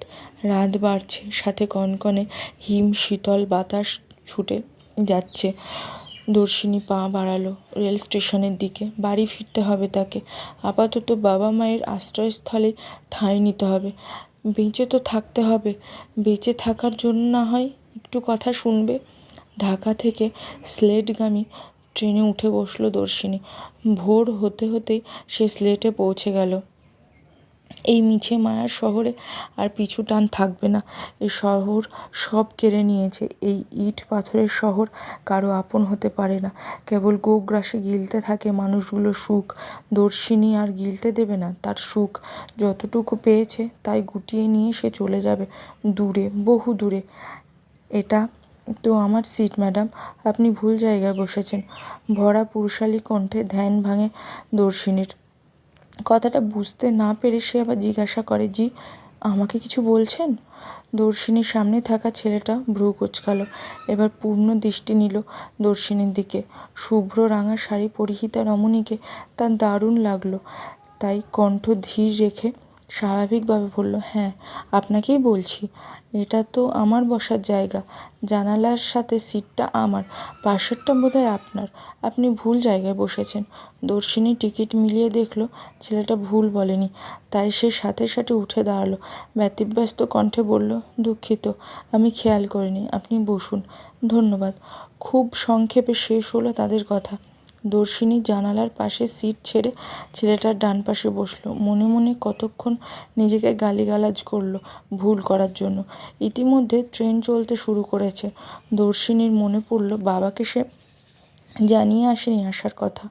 রাত বাড়ছে, সাথে কনকনে হিম শীতল বাতাস ছুটে যাচ্ছে। দর্শিনী পা বাড়ালো রেল স্টেশনের দিকে। বাড়ি ফিরতে হবে তাকে। আপাতত বাবা মায়ের আশ্রয়স্থলে ঠাঁই নিতে হবে। বেঁচে তো থাকতে হবে, বেঁচে থাকার জন্য না হয় একটু কথা শুনবে। ঢাকা থেকে সিলেটগামী ট্রেনে উঠে বসলো দর্শিনী। ভোর হতে হতেই সে সিলেটে পৌঁছে গেল। এই মিছে মায়ার শহরে আর পিছু টান থাকবে না। এই শহর সব কেড়ে নিয়েছে। এই ইট পাথরের শহর কারো আপন হতে পারে না। কেবল গোগ্রাসে গিলতে থাকে মানুষগুলো সুখ। দর্শিনী আর গিলতে দেবে না তার সুখ। যতটুকু পেয়েছে তাই গুটিয়ে নিয়ে সে চলে যাবে দূরে, বহু দূরে। এটা তো আমার সিট ম্যাডাম, আপনি ভুল জায়গায় বসেছেন। ভরা পুরুষালী কণ্ঠে ধ্যান ভাঙে দর্শিনীর। কথাটা বুঝতে না পেরে সে আবার জিজ্ঞাসা করে, জি, আমাকে কিছু বলছেন? দর্শিনীর সামনে থাকা ছেলেটা ভ্রু কুঁচকালো। এবার পূর্ণ দৃষ্টি নিল দর্শিনীর দিকে। শুভ্র রাঙা শাড়ি পরিহিতা রমণীকে তার দারুণ লাগলো। তাই কণ্ঠ ধীর রেখে স্বাভাবিকভাবে বলল, হ্যাঁ, আপনাকেই বলছি। এটা তো আমার বসার জায়গা। জানালার সাথে সিটটা আমার, পাশেরটা বোধহয় আপনার। আপনি ভুল জায়গায় বসেছেন। দর্শিনী টিকিট মিলিয়ে দেখল ছেলেটা ভুল বলেনি। তাই সে সাথে সাথে উঠে দাঁড়ালো। ব্যতিব্যস্ত কণ্ঠে বলল, দুঃখিত, আমি খেয়াল করিনি। আপনি বসুন। ধন্যবাদ। খুব সংক্ষেপে শেষ হলো তাদের কথা। দর্শিনী জানালার পাশে সিট ছেড়ে ছেলেটার ডান পাশে বসলো। মনে মনে কতক্ষণ নিজেকে গালিগালাজ করলো ভুল করার জন্য। ইতিমধ্যে ট্রেন চলতে শুরু করেছে। দর্শিনীর মনে পড়ল বাবাকে সে জানিয়ে আসেনি আসার কথা।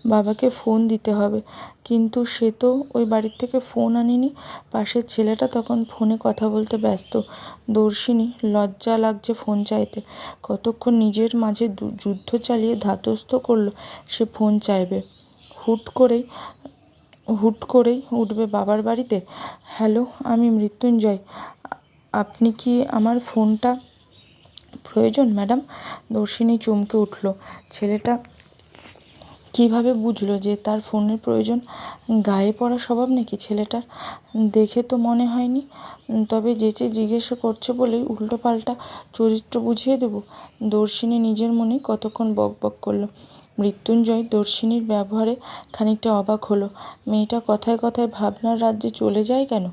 বাবাকে ফোন দিতে হবে, কিন্তু সে তো ওই বাড়ির থেকে ফোন আনেনি। পাশের ছেলেটা তখন ফোনে কথা বলতে ব্যস্ত। দর্শিনী লজ্জা লাগছে ফোন চাইতে। কতক্ষণ নিজের মাঝে যুদ্ধ চালিয়ে ধাতস্থ করলো সে ফোন চাইবে। হুট করেই উঠবে বাবার বাড়িতে। হ্যালো, আমি মৃত্যুঞ্জয়। আপনি কি আমার ফোনটা প্রয়োজন ম্যাডাম? দর্শিনী চমকে উঠল। ছেলেটা কিভাবে বুঝলো যে তার ফোনের প্রয়োজন? গায়ে পড়া স্বভাব নাকি ছেলেটার? দেখে তো মনে হয়নি। তবে যেচে জিজ্ঞেস করছে বলেই উল্টোপাল্টা চরিত্র বুঝিয়ে দেব? দর্শিনী নিজের মনেই কতক্ষণ বকবক করলো। মৃত্যুঞ্জয় দর্শিনীর ব্যবহারে খানিকটা অবাক হলো। মেয়েটা কথায় কথায় ভাবনার রাজ্যে চলে যায় কেন?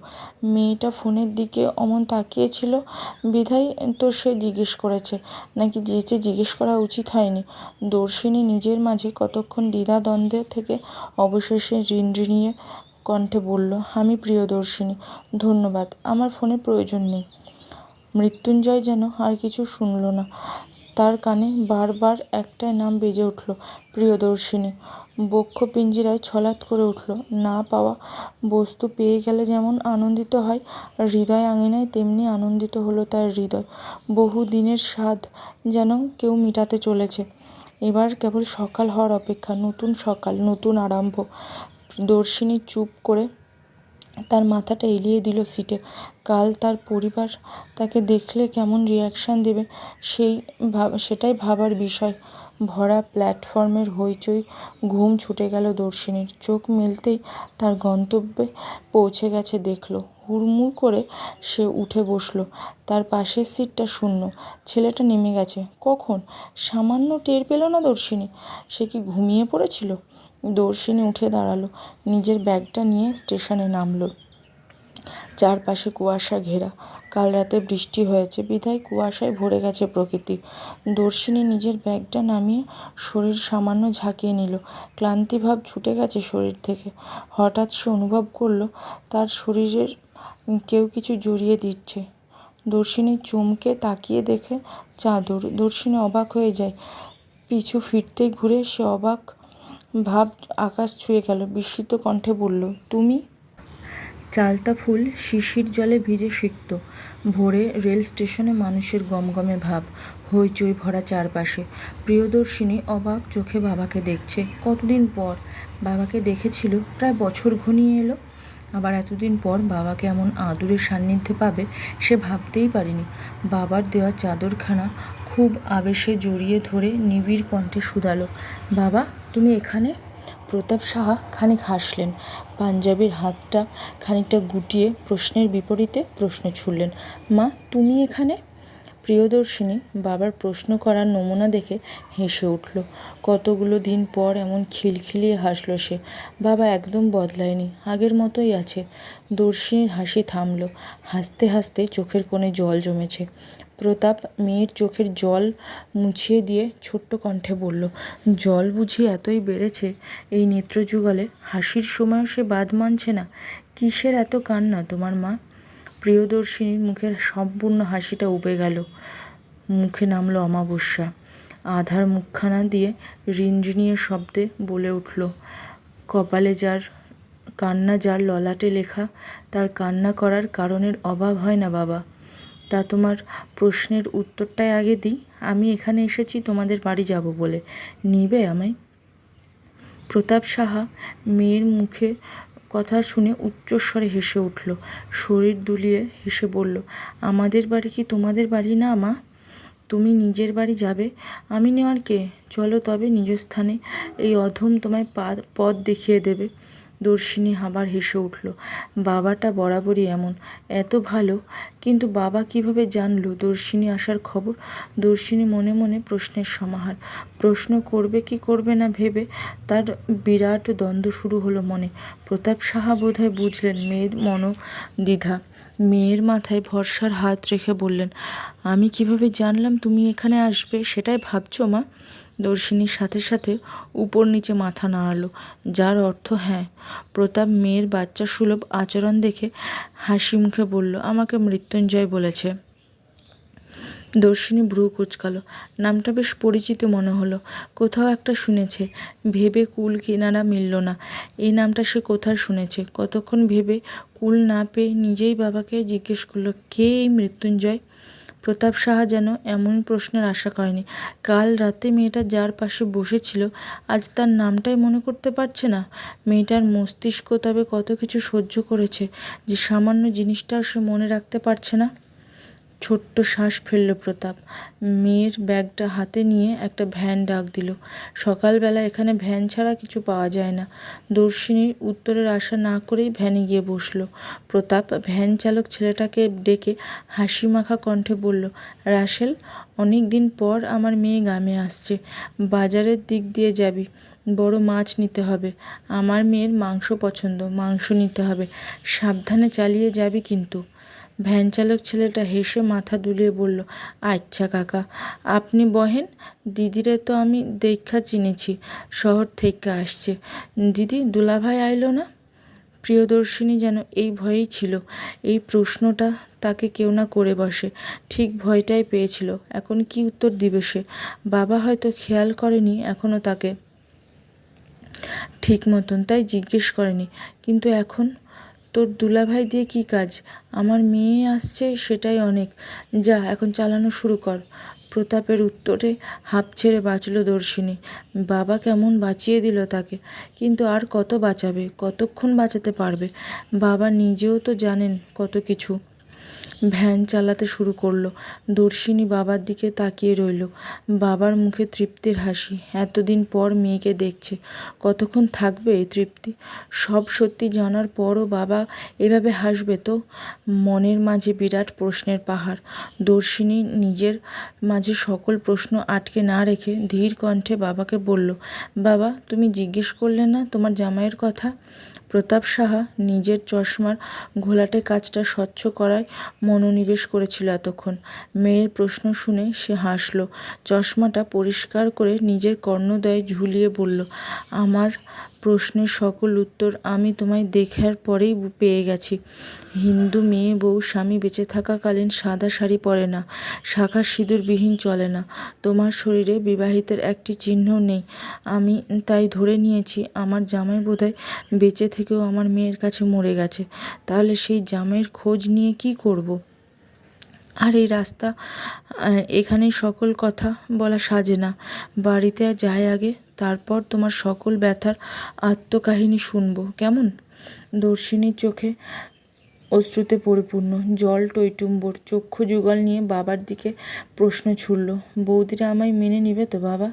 মেয়েটা ফোনের দিকে অমন তাকিয়েছিল বিধায় তো সে জিজ্ঞেস করেছে, নাকি যেচে জিজ্ঞেস করা উচিত হয়নি? দর্শিনী নিজের মাঝে কতক্ষণ দ্বিধাদ্বন্দ্বে থেকে অবশেষে রিনরিনিয়ে কণ্ঠে বলল, আমি প্রিয়দর্শিনী। ধন্যবাদ, আমার ফোনে প্রয়োজন নেই। মৃত্যুঞ্জয় যেন আর কিছু শুনল না। তার কানে বারবার একটাই নাম বেজে উঠল, প্রিয়দর্শিনী। বক্ষ পিঞ্জিরায় ছলাৎ করে উঠল। না পাওয়া বস্তু পেয়ে গেলে যেমন আনন্দিত হয় হৃদয় আঙিনায়, তেমনি আনন্দিত হলো তার হৃদয়। বহু দিনের স্বাদ যেন কেউ মিটাতে চলেছে। এবার কেবল সকাল হওয়ার অপেক্ষা। নতুন সকাল, নতুন আরম্ভ। দর্শিনী চুপ করে তার মাথাটা এলিয়ে দিল সিটে। কাল তার পরিবার তাকে দেখলে কেমন রিয়াকশান দেবে সেটাই ভাবার বিষয়। ভরা প্ল্যাটফর্মের হইচই। ঘুম ছুটে গেল দর্শিনীর। চোখ মেলতেই তার গন্তব্যে পৌঁছে গেছে দেখল। হুড়মুড় করে সে উঠে বসল। তার পাশের সিটটা শূন্য। ছেলেটা নেমে গেছে কখন? সামান্য টের পেল না দর্শিনী। সে কি ঘুমিয়ে পড়েছিল? দর্শিনী উঠে দাঁড়ালো। নিজের ব্যাগটা নিয়ে স্টেশনে নামল। চারপাশে কুয়াশা ঘেরা। কাল রাতে বৃষ্টি হয়েছে বিধায় কুয়াশায় ভরে গেছে প্রকৃতি। দর্শিনী নিজের ব্যাগটা নামিয়ে শরীর সামান্য ঝাঁকিয়ে নিল। ক্লান্তিভাব ছুটে গেছে শরীর থেকে। হঠাৎ সে অনুভব করল তার শরীরের কেউ কিছু জড়িয়ে দিচ্ছে। দর্শিনী চমকে তাকিয়ে দেখে চাদর। দর্শিনী অবাক হয়ে যায়। পিছু ফিরতেই ঘুরে সে অবাক ভাব আকাশ ছুঁয়ে গেল। বিস্মিত কণ্ঠে বলল, তুমি? চালতা ফুল শিশির জলে ভিজে সিক্ত। ভোরে রেল স্টেশনে মানুষের গমগমে ভাব, হইচই ভরা চারপাশে। প্রিয়দর্শিনী অবাক চোখে বাবাকে দেখছে। কতদিন পর বাবাকে দেখেছিল, প্রায় বছর ঘনিয়ে এলো। আবার এতদিন পর বাবাকে এমন আদুরে সান্নিধ্যে পাবে সে ভাবতেই পারেনি। বাবার দেওয়া চাদরখানা খুব আবেশে জড়িয়ে ধরে নিবিড় কণ্ঠে শুধালো, বাবা, তুমি এখানে? প্রতাপ সাহা খানিক হাসলেন। পাঞ্জাবির হাতটা খানিকটা গুটিয়ে প্রশ্নের বিপরীতে প্রশ্ন ছুড়লেন, মা, তুমি এখানে? প্রিয়দর্শিনী বাবার প্রশ্ন করার নমুনা দেখে হেসে উঠল। কতগুলো দিন পর এমন খিলখিলিয়ে হাসল সে। বাবা একদম বদলায়নি, আগের মতোই আছে। দর্শিনীর হাসি থামল। হাসতে হাসতে চোখের কোণে জল জমেছে। প্রতাপ মেয়ের চোখের জল মুছিয়ে দিয়ে ছোট্ট কণ্ঠে বলল, জল বুঝি এতই বেড়েছে এই নেত্রযুগলে? হাসির সময়ও সে বাদ মানছে না। কিসের এত কান্না তোমার মা? প্রিয়দর্শিনীর মুখের সম্পূর্ণ হাসিটা উবে গেল। মুখে নামল অমাবস্যা। আধার মুখখানা দিয়ে রিনরিনিয়ে শব্দে বলে উঠল, কপালে যার কান্না, যার ললাটে লেখা, তার কান্না করার কারণের অভাব হয় না বাবা। তা তোমার প্রশ্নের উত্তরটাই আগে দিই। আমি এখানে এসেছি তোমাদের বাড়ি যাব বলে। নিবে আমায়? প্রতাপ সাহা মেয়ের মুখে কথা শুনে উচ্চস্বরে হেসে উঠল। শরীর দুলিয়ে হেসে বলল, আমাদের বাড়ি কি তোমাদের বাড়ি না মা? তুমি নিজের বাড়ি যাবে, আমি নেওয়ার কে? চলো তবে নিজ স্থানে, এই অধম তোমায় পথ দেখিয়ে দেবে। দর্শিনী আবার হেসে উঠল। বাবাটা বরাবরই এমন, এত ভালো। কিন্তু বাবা কিভাবে জানলো দর্শিনী আসার খবর? দর্শিনী মনে মনে প্রশ্নের সমাহার। প্রশ্ন করবে কি করবে না ভেবে তার বিরাট দ্বন্দ্ব শুরু হলো মনে। প্রতাপ সাহা বোধহয় বুঝলেন মেয়ের মনোদ্বিধা। মেয়ের মাথায় ভরসার হাত রেখে বললেন, আমি কিভাবে জানলাম তুমি এখানে আসবে সেটাই ভাবছো মা? দর্শিনীর সাথে সাথে উপর নিচে মাথা নাড়ালো, যার অর্থ হ্যাঁ। প্রতাপ মেয়ের বাচ্চা সুলভ আচরণ দেখে হাসি মুখে বলল, আমাকে মৃত্যুঞ্জয় বলেছে। দর্শিনী ভ্রু কুঁচকালো। নামটা বেশ পরিচিত মনে হলো, কোথাও একটা শুনেছে। ভেবে কুল কিনারা মিলল না। এই নামটা সে কোথায় শুনেছে। কতক্ষণ ভেবে কুল না পেয়ে নিজেই বাবাকে জিজ্ঞেস করলো, কে এই মৃত্যুঞ্জয়? প্রতাপ সাহা যেন এমন প্রশ্নের আশা করেনি। কাল রাতে মেয়েটা যার পাশে বসেছিল আজ তার নামটাই মনে করতে পারছে না। মেয়েটার মস্তিষ্ক তবে কত কিছু সহ্য করেছে যে সামান্য জিনিসটাও সে মনে রাখতে পারছে না। ছোট্ট শ্বাস ফেলল প্রতাপ। মেয়ের ব্যাগটা হাতে নিয়ে একটা ভ্যান ডাক দিল। সকালবেলা এখানে ভ্যান ছাড়া কিছু পাওয়া যায় না। দর্শিনীর উত্তরের আশা না করেই ভ্যানে গিয়ে বসল। প্রতাপ ভ্যান চালক ছেলেটাকে ডেকে হাসি মাখা কণ্ঠে বলল, রাসেল, অনেক দিন পর আমার মেয়ে গ্রামে আসছে। বাজারের দিক দিয়ে যাবি, বড় মাছ নিতে হবে। আমার মেয়ের মাংস পছন্দ, মাংস নিতে হবে। সাবধানে চালিয়ে যাবি কিন্তু। ভ্যান চালক ছেলেটা হেসে মাথা দুলিয়ে বলল, আচ্ছা কাকা, আপনি বহেন। দিদিরে তো আমি দেখা চিনেছি, শহর থেকে আসছে। দিদি, দুলাভাই আইলো না? প্রিয়দর্শিনী যেন এই ভয়েই ছিল, এই প্রশ্নটা তাকে কেউ না করে বসে। ঠিক ভয়টাই পেয়েছিল। এখন কি উত্তর দিবে সে? বাবা হয়তো খেয়াল করেনি এখনো তাকে ঠিক মতন, তাই জিজ্ঞেস করেনি। কিন্তু এখন তোর দুলাভাই দিয়ে কি কাজ? আমার মেয়ে আসছে সেটাই অনেক। যা এখন চালানো শুরু কর। প্রতাপের উত্তরে হাঁপ ছেড়ে বাঁচল দর্শিনী। বাবা কেমন বাঁচিয়ে দিল তাকে। কিন্তু আর কত বাঁচাবে, কতক্ষণ বাঁচাতে পারবে? বাবা নিজেও তো জানেন কত কিছু। ভ্যান চালাতে শুরু করলো। দর্শিনী বাবার দিকে তাকিয়ে রইল। বাবার মুখে তৃপ্তির হাসি। এতদিন পর মেয়েকে দেখছে। কতক্ষণ থাকবে এই তৃপ্তি? সব সত্যি জানার পরও বাবা এভাবে হাসবে তো? মনের মাঝে বিরাট প্রশ্নের পাহাড়। দর্শিনী নিজের মাঝে সকল প্রশ্ন আটকে না রেখে ধীর কণ্ঠে বাবাকে বলল, বাবা, তুমি জিজ্ঞেস করলে না তোমার জামাইয়ের কথা? প্রতাপ সাহা নিজের চশমার ঘোলাটে কাচটা স্বচ্ছ করায় মনোনিবেশ করেছিল এতক্ষণ। মেয়ের প্রশ্ন শুনে সে হাসল। চশমাটা পরিষ্কার করে নিজের কর্ণদ্বয়ে ঝুলিয়ে বলল, আমার প্রশ্নের সকল উত্তর আমি তোমায় দেখার পরেই পেয়ে গেছি। হিন্দু মেয়ে বউ স্বামী বেঁচে থাকাকালীন সাদা শাড়ি পরে না, শাঁখা সিঁদুরবিহীন চলে না। তোমার শরীরে বিবাহিতের একটি চিহ্নও নেই। আমি তাই ধরে নিয়েছি আমার জামাই বোধহয় বেঁচে থেকেও আমার মেয়ের কাছে মরে গেছে। তাহলে সেই জামাইয়ের খোঁজ নিয়ে কি করব? আর এই রাস্তা, এখানেই সকল কথা বলা সাজে না। বাড়িতে যাই আগে, তারপর তোমার সকল ব্যথার আত্মকাহিনী শুনবো, কেমন? দর্শিনীর চোখে অশ্রুতে পরিপূর্ণ, জল টইটুম্বর। চক্ষু যুগল নিয়ে বাবার দিকে প্রশ্ন ছুড়ল, বৌদিরা আমায় মেনে নিবে তো বাবা?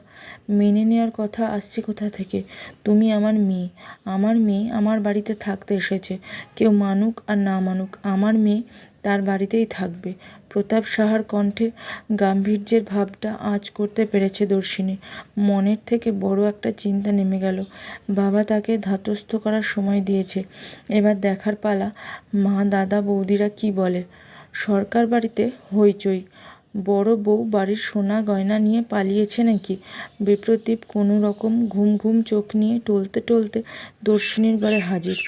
মেনে নেওয়ার কথা আসছে কোথা থেকে? তুমি আমার মেয়ে। আমার মেয়ে আমার বাড়িতে থাকতে এসেছে। কেউ মানুক আর না মানুক, আমার মেয়ে তার বাড়িতেই থাকবে। প্রতাপ সাহার কণ্ঠে গাম্ভীর্যের ভাবটা আঁচ করতে পেরেছে দর্শিনী। মনের থেকে বড় একটা চিন্তা নেমে গেল। বাবা তাকে ধাতস্থ করার সময় দিয়েছে। এবার দেখার পালা মা, দাদা, বৌদিরা কি বলে। সরকার বাড়িতে হইচই। বড় বউ বাড়ির সোনা গয়না নিয়ে পালিয়েছে নাকি? বিপ্রদীপ কোনো রকম ঘুম ঘুম চোখ নিয়ে টলতে টলতে দর্শিনীর ঘরে হাজির।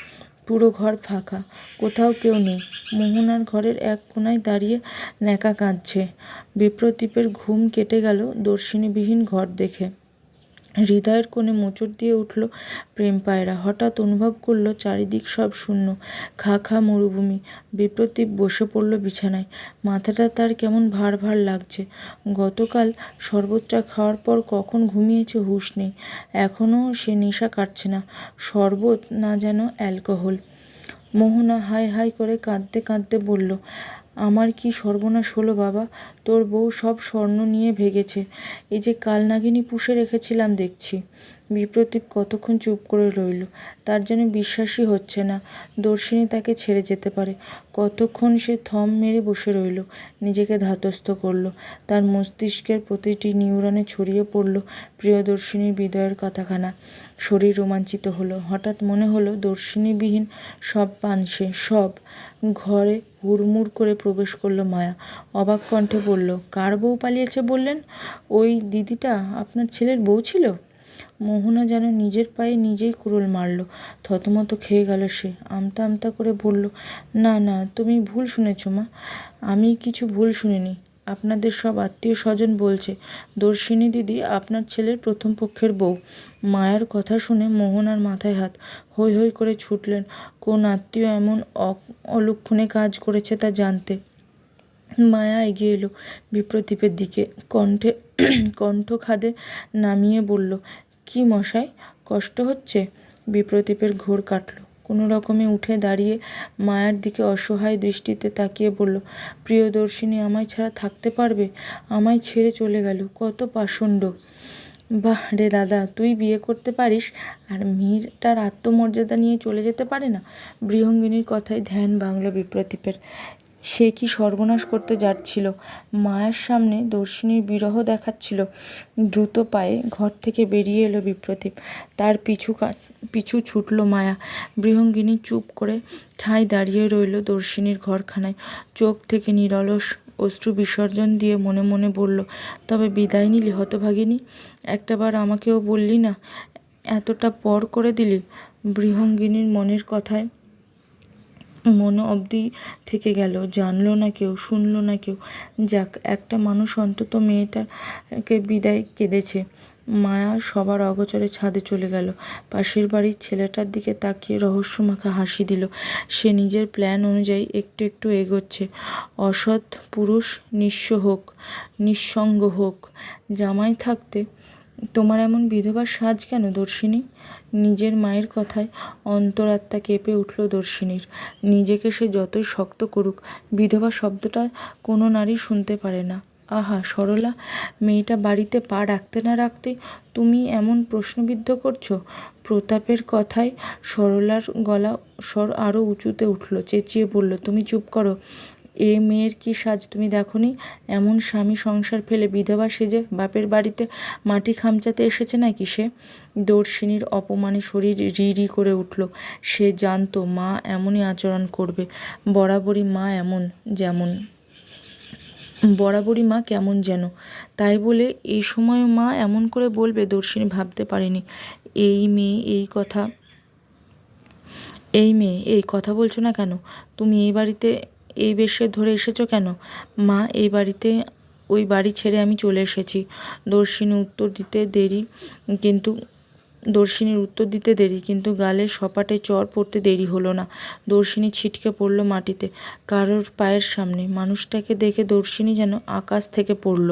পুরো ঘর ফাঁকা, কোথাও কেউ নেই। মোহনার ঘরের এক কোণায় দাঁড়িয়ে ন্যাকা কাঁদছে। বিপ্রদীপের ঘুম কেটে গেল দর্শিনীবিহীন ঘর দেখে। হৃদয়ের কোণে মোচড় দিয়ে উঠল প্রেম পায়রা। হঠাৎ অনুভব করল চারিদিক সব শূন্য, খা খা মরুভূমি। বিপ্রদীপ বসে পড়ল বিছানায়। মাথাটা তার কেমন ভার ভার লাগছে। গতকাল শরবতটা খাওয়ার পর কখন ঘুমিয়েছে হুঁশ নেই। এখনও সে নেশা কাটছে না। শরবত না যেন অ্যালকোহল। মোহনা হাই হাই করে কাঁদতে কাঁদতে বলল, আমার কি সর্বনাশ হলো বাবা! তোর বউ সব স্বর্ণ নিয়ে ভেগেছে। এই যে কালনাগিনী পুষে রেখেছিলাম দেখছি। বিপ্রদীপ কতক্ষণ চুপ করে রইল। তার যেন বিশ্বাসই হচ্ছে না দর্শিনী তাকে ছেড়ে যেতে পারে। কতক্ষণ সে থম মেরে বসে রইল, নিজেকে ধাতস্থ করল। তার মস্তিষ্কের প্রতিটি নিউরনে ছড়িয়ে পড়ল প্রিয়দর্শিনীর হৃদয়ের কথাখানা। শরীর রোমাঞ্চিত হলো। হঠাৎ মনে হলো দর্শিনীবিহীন সব পানসে, সব। ঘরে হুড়মুড় করে প্রবেশ করলো মায়া। অবাক কণ্ঠে বলল, কার বউ পালিয়েছে বললেন? ওই দিদিটা আপনার ছেলের বউ ছিল? মোহনা যেন নিজের পায়ে নিজেই কুড়ুল মারল। থতমত খেয়ে গেল সে। আমতা আমতা করে বলল, না না, তুমি ভুল শুনেছ মা। আমি কিছু ভুল শুনিনি। আপনাদের সব আত্মীয় স্বজন বলছে দর্শিনী দিদি আপনার ছেলের প্রথম পক্ষের বউ। মায়ের কথা শুনে মোহনার মাথায় হাত। হৈ হৈ করে ছুটলেন কোন আত্মীয় এমন অলক্ষণে কাজ করেছে তা জানতে। মায়া এগিয়ে এলো বিপ্রদীপের দিকে, কণ্ঠ খাদে নামিয়ে বলল, কি মশাই, কষ্ট হচ্ছে? বিপ্রদীপের ঘোর কাটল। কোনো রকমে উঠে দাঁড়িয়ে মায়ার দিকে অসহায় দৃষ্টিতে তাকিয়ে বলল, প্রিয়দর্শিনী আমায় ছাড়া থাকতে পারবে? আমায় ছেড়ে চলে গেল, কত পাষণ্ড! বাহ রে দাদা, তুই বিয়ে করতে পারিস আর মেয়েটার আত্মমর্যাদা নিয়ে চলে যেতে পারে না? বৃহঙ্গিনীর কথায় ধ্যান ভাঙল বিপ্রদীপের। সে কি সর্বনাশ করতে যাচ্ছিল! মায়ের সামনে দর্শিনীর বিরহ দেখাচ্ছিল। দ্রুত পায়ে ঘর থেকে বেরিয়ে এলো বিপ্রদীপ। তার পিছু ছুটল মায়া। বৃহঙ্গিনী চুপ করে ঠাঁই দাঁড়িয়ে রইল দর্শিনীর ঘরখানায়। চোখ থেকে নিরলস অশ্রু বিসর্জন দিয়ে মনে মনে বলল, তবে বিদায় নিলি হতভাগিনী? একটাবার আমাকেও বললি না, এতটা পর করে দিলি। বৃহঙ্গিনীর মনের কথায় মন অবধি থেকে গেল। জানলো না কেউ, শুনলো না কেউ। যাক, একটা মানুষ অন্তত মেয়েটাকে বিদায় কেঁদেছে। মায়া সবার অগোচরে ছাদে চলে গেল। পাশের বাড়ির ছেলেটার দিকে তাকিয়ে রহস্যমাখা হাসি দিল। সে নিজের প্ল্যান অনুযায়ী একটু একটু এগোচ্ছে। অসৎ পুরুষ নিঃস্ব হোক, নিঃসঙ্গ হোক, জামাই থাকতে তোমার এমন বিধবার সাজ কেন দর্শিনী? নিজের মায়ের কথায় অন্তরাত্মা কেঁপে উঠল দর্শিনীর। নিজেকে সে যতই শক্ত করুক, বিধবা শব্দটা কোনো নারী শুনতে পারে না। আহা সরলা, মেয়েটা বাড়িতে পা রাখতে না রাখতেই তুমি এমন প্রশ্নবিদ্ধ করছো? প্রতাপের কথায় সরলার গলা স্বর আরও উঁচুতে উঠল। চেঁচিয়ে বলল, তুমি চুপ করো। এ মেয়ের কি সাজ তুমি দেখনি? এমন স্বামী সংসার ফেলে বিধবা সেজে বাপের বাড়িতে মাটি খামচাতে এসেছে নাকি সে? দর্শিনীর অপমানে শরীর রি রি করে উঠল। সে জানতো মা এমনই আচরণ করবে। বরাবরই মা কেমন যেন। তাই বলে এই সময়ও মা এমন করে বলবে দর্শিনী ভাবতে পারেনি। এই মেয়ে এই কথা বলছো না কেন? তুমি এই বাড়িতে এই বেশে ধরে এসেছো কেন? মা, ওই বাড়ি ছেড়ে আমি চলে এসেছি। দর্শিনীর উত্তর দিতে দেরি, কিন্তু গালে সপাটে চড় পড়তে দেরি হলো না। দর্শিনী ছিটকে পড়ল মাটিতে কারোর পায়ের সামনে। মানুষটাকে দেখে দর্শিনী যেন আকাশ থেকে পড়ল।